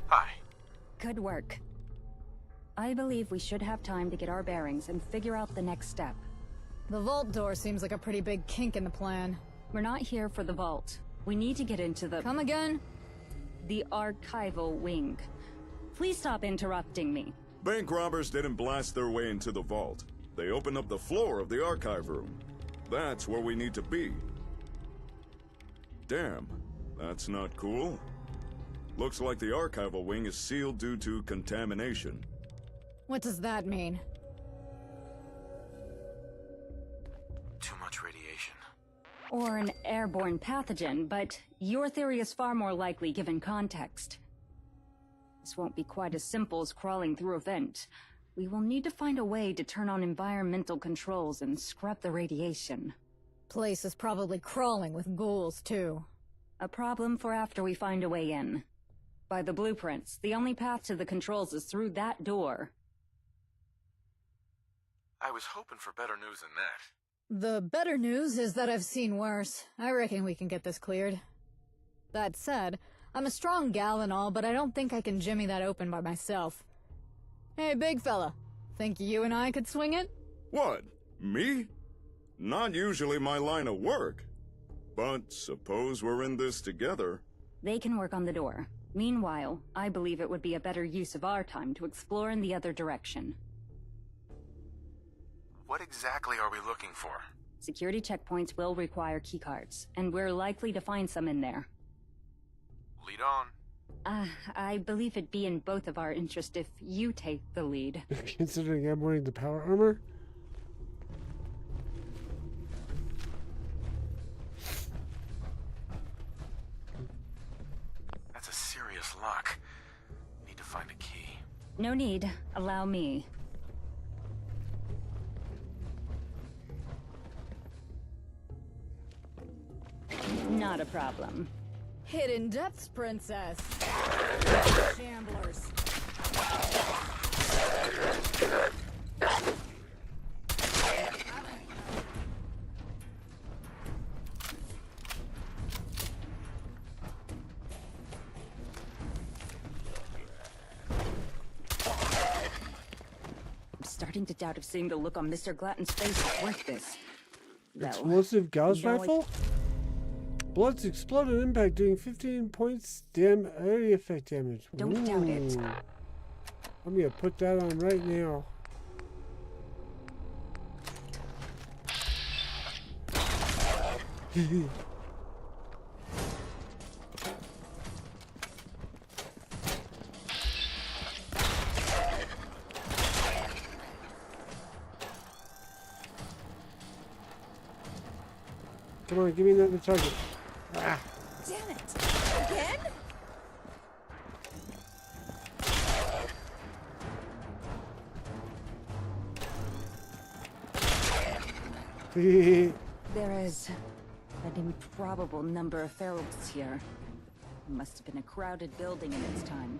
Hi. Good work. I believe we should have time to get our bearings and figure out the next step. The vault door seems like a pretty big kink in the plan. We're not here for the vault. We need to get into the... Come again? The archival wing. Please stop interrupting me. Bank robbers didn't blast their way into the vault. They opened up the floor of the archive room. That's where we need to be. Damn, that's not cool. Looks like the archival wing is sealed due to contamination. What does that mean? Too much radiation. Or an airborne pathogen, but your theory is far more likely given context. This won't be quite as simple as crawling through a vent. We will need to find a way to turn on environmental controls and scrub the radiation. Place is probably crawling with ghouls, too. A problem for after we find a way in. By the blueprints, the only path to the controls is through that door. I was hoping for better news than that. The better news is that I've seen worse. I reckon we can get this cleared. That said, I'm a strong gal and all, but I don't think I can jimmy that open by myself. Hey, big fella. Think you and I could swing it? What? Me? Not usually my line of work. But suppose we're in this together. They can work on the door. Meanwhile, I believe it would be a better use of our time to explore in the other direction. What exactly are we looking for? Security checkpoints will require keycards, and we're likely to find some in there. Lead on. I believe it'd be in both of our interest if you take the lead. Considering I'm wearing the power armor? That's a serious lock. Need to find a key. No need. Allow me. Not a problem. Hidden depths, Princess. Shamblers. I'm starting to doubt if seeing the look on Mr. Glatton's face is worth this. Explosive Gauss rifle? Bullets explode on impact, doing 15 points area effect damage. Don't doubt it. I'm gonna put that on right now. Come on, give me another target. Ah. Damn it! Again? There is an improbable number of ferals here. It must have been a crowded building in its time.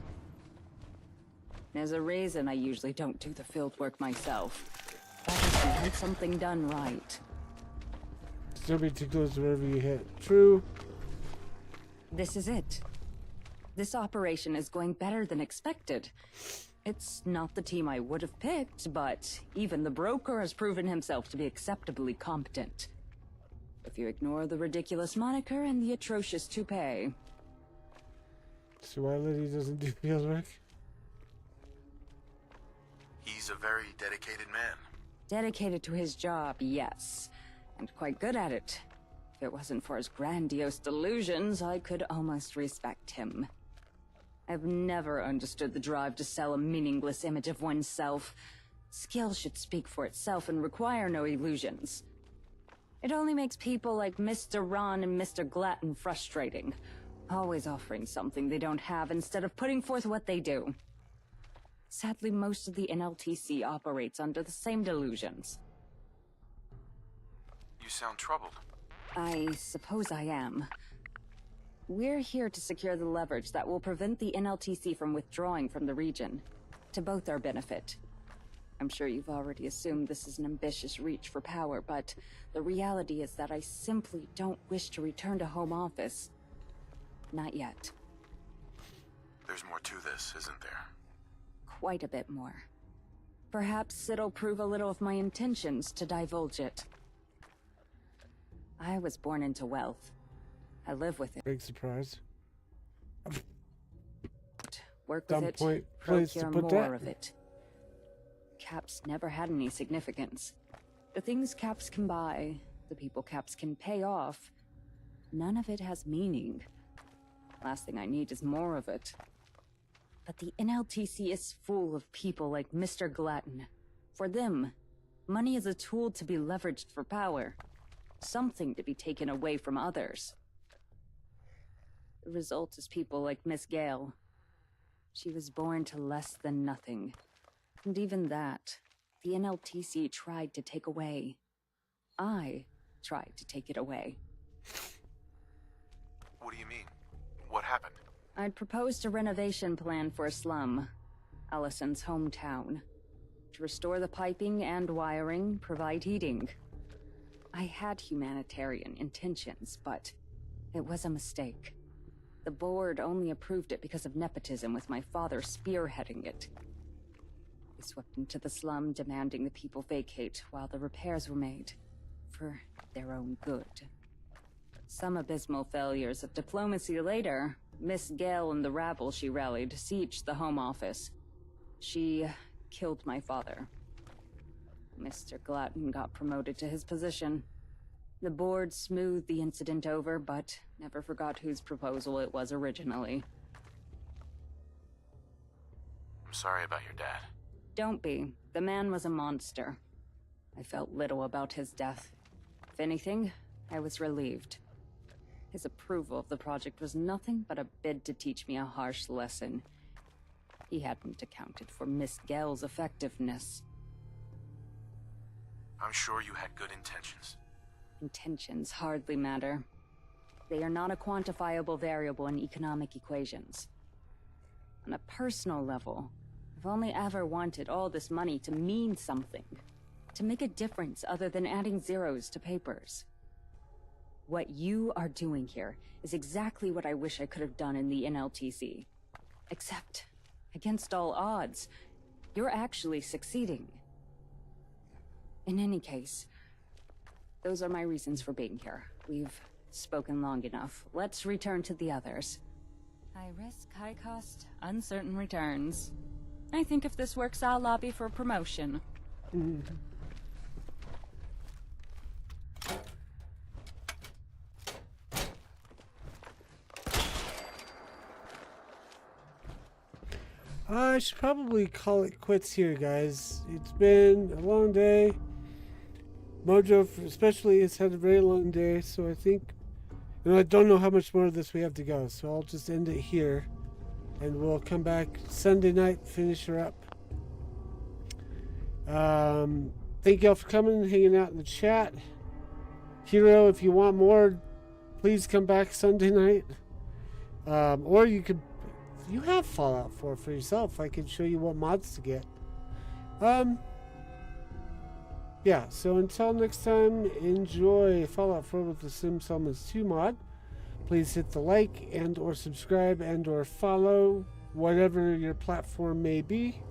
There's a reason I usually don't do the field work myself. That is, you want something done right. Still be too close to wherever you hit. True. This is it. This operation is going better than expected. It's not the team I would have picked, but even the broker has proven himself to be acceptably competent. If you ignore the ridiculous moniker and the atrocious toupee. So why Liddy doesn't do field work? He's a very dedicated man. Dedicated to his job, yes. And quite good at it. If it wasn't for his grandiose delusions, I could almost respect him. I've never understood the drive to sell a meaningless image of oneself. Skill should speak for itself and require no illusions. It only makes people like Mr. Ron and Mr. Glatton frustrating. Always offering something they don't have instead of putting forth what they do. Sadly, most of the NLTC operates under the same delusions. You sound troubled. I suppose I am. We're here to secure the leverage that will prevent the NLTC from withdrawing from the region, to both our benefit. I'm sure you've already assumed this is an ambitious reach for power, but the reality is that I simply don't wish to return to home office. Not yet. There's more to this, isn't there? Quite a bit more. Perhaps it'll prove a little of my intentions to divulge it. I was born into wealth. I live with it. Big surprise. Work Dumb with it, point place to procure put more that. of it. Caps never had any significance. The things caps can buy, the people caps can pay off, none of it has meaning. Last thing I need is more of it. But the NLTC is full of people like Mr. Glatton. For them, money is a tool to be leveraged for power. Something to be taken away from others. The result is people like Miss Gale. She was born to less than nothing. And even that, the NLTC tried to take away. I tried to take it away. What do you mean? What happened? I'd proposed a renovation plan for a slum, Allison's hometown, to restore the piping and wiring, provide heating. I had humanitarian intentions, but it was a mistake. The board only approved it because of nepotism, with my father spearheading it. They swept into the slum, demanding the people vacate while the repairs were made, for their own good. Some abysmal failures of diplomacy later, Miss Gale and the rabble she rallied sieged the Home Office. She killed my father. Mr. Glatton got promoted to his position. The board smoothed the incident over, but never forgot whose proposal it was originally. I'm sorry about your dad. Don't be. The man was a monster. I felt little about his death. If anything, I was relieved. His approval of the project was nothing but a bid to teach me a harsh lesson. He hadn't accounted for Miss Gale's effectiveness. I'm sure you had good intentions. Intentions hardly matter. They are not a quantifiable variable in economic equations. On a personal level, I've only ever wanted all this money to mean something. To make a difference other than adding zeros to papers. What you are doing here is exactly what I wish I could have done in the NLTC. Except, against all odds, you're actually succeeding. In any case, those are my reasons for being here. We've spoken long enough. Let's return to the others. High risk, high cost, uncertain returns. I think if this works, I'll lobby for promotion. I should probably call it quits here, guys. It's been a long day. Mojo, especially, has had a very long day, so I think... And I don't know how much more of this we have to go, so I'll just end it here. And we'll come back Sunday night, finish her up. Thank y'all for coming and hanging out in the chat. Hero, if you want more, please come back Sunday night. Or you could... You have Fallout 4 for yourself. I can show you what mods to get. Yeah, so until next time, enjoy Fallout 4 with the Sim Summons 2 mod. Please hit the like and or subscribe and or follow, whatever your platform may be.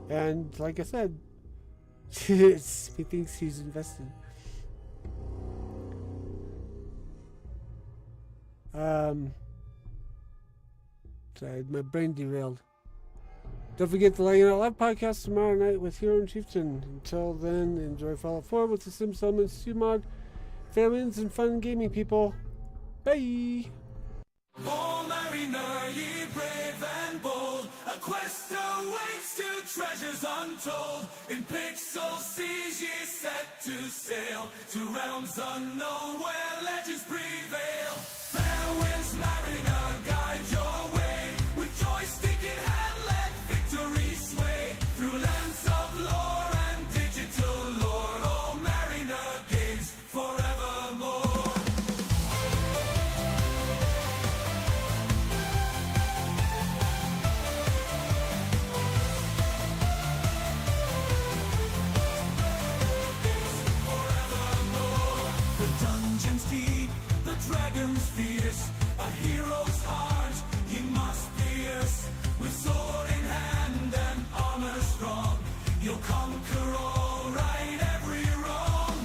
And like I said, he thinks he's invested. Sorry, my brain derailed. Don't forget the Laggin Out Live podcast tomorrow night with Hero and Chieftain. Until then, enjoy Fallout 4 with the Sims Elements 2 mod. Families and fun gaming, people. Bye! Oh, mariner, ye brave and bold, a quest awaits to treasures untold. In pixel seas ye set to sail, to realms unknown where legends prevail. Fair winds, mariner, guide your way, with joystick in hand let victory sway, through lands of lore and digital lore. Oh, mariner games forevermore. The dragon's fierce, a hero's heart he must pierce. With sword in hand and armor strong, you'll conquer all, right every wrong.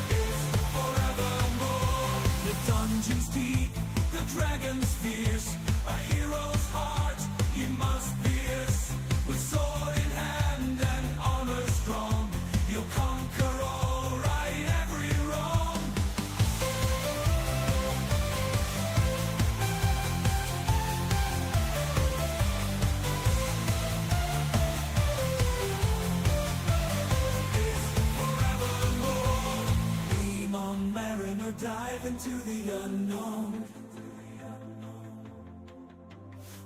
It's forevermore. The dungeon's deep, the dragon's fierce, a hero's heart he must pierce. With sword in hand and honor strong, he'll conquer all, right every wrong. It's forevermore. Beam on, mariner, dive into the unknown.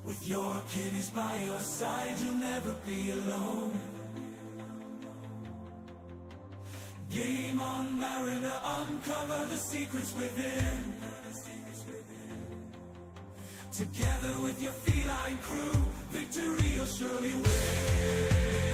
With your kiddies by your side, you'll never be alone. Game on, mariner, uncover the secrets within. Together with your feline crew, victory you'll surely win.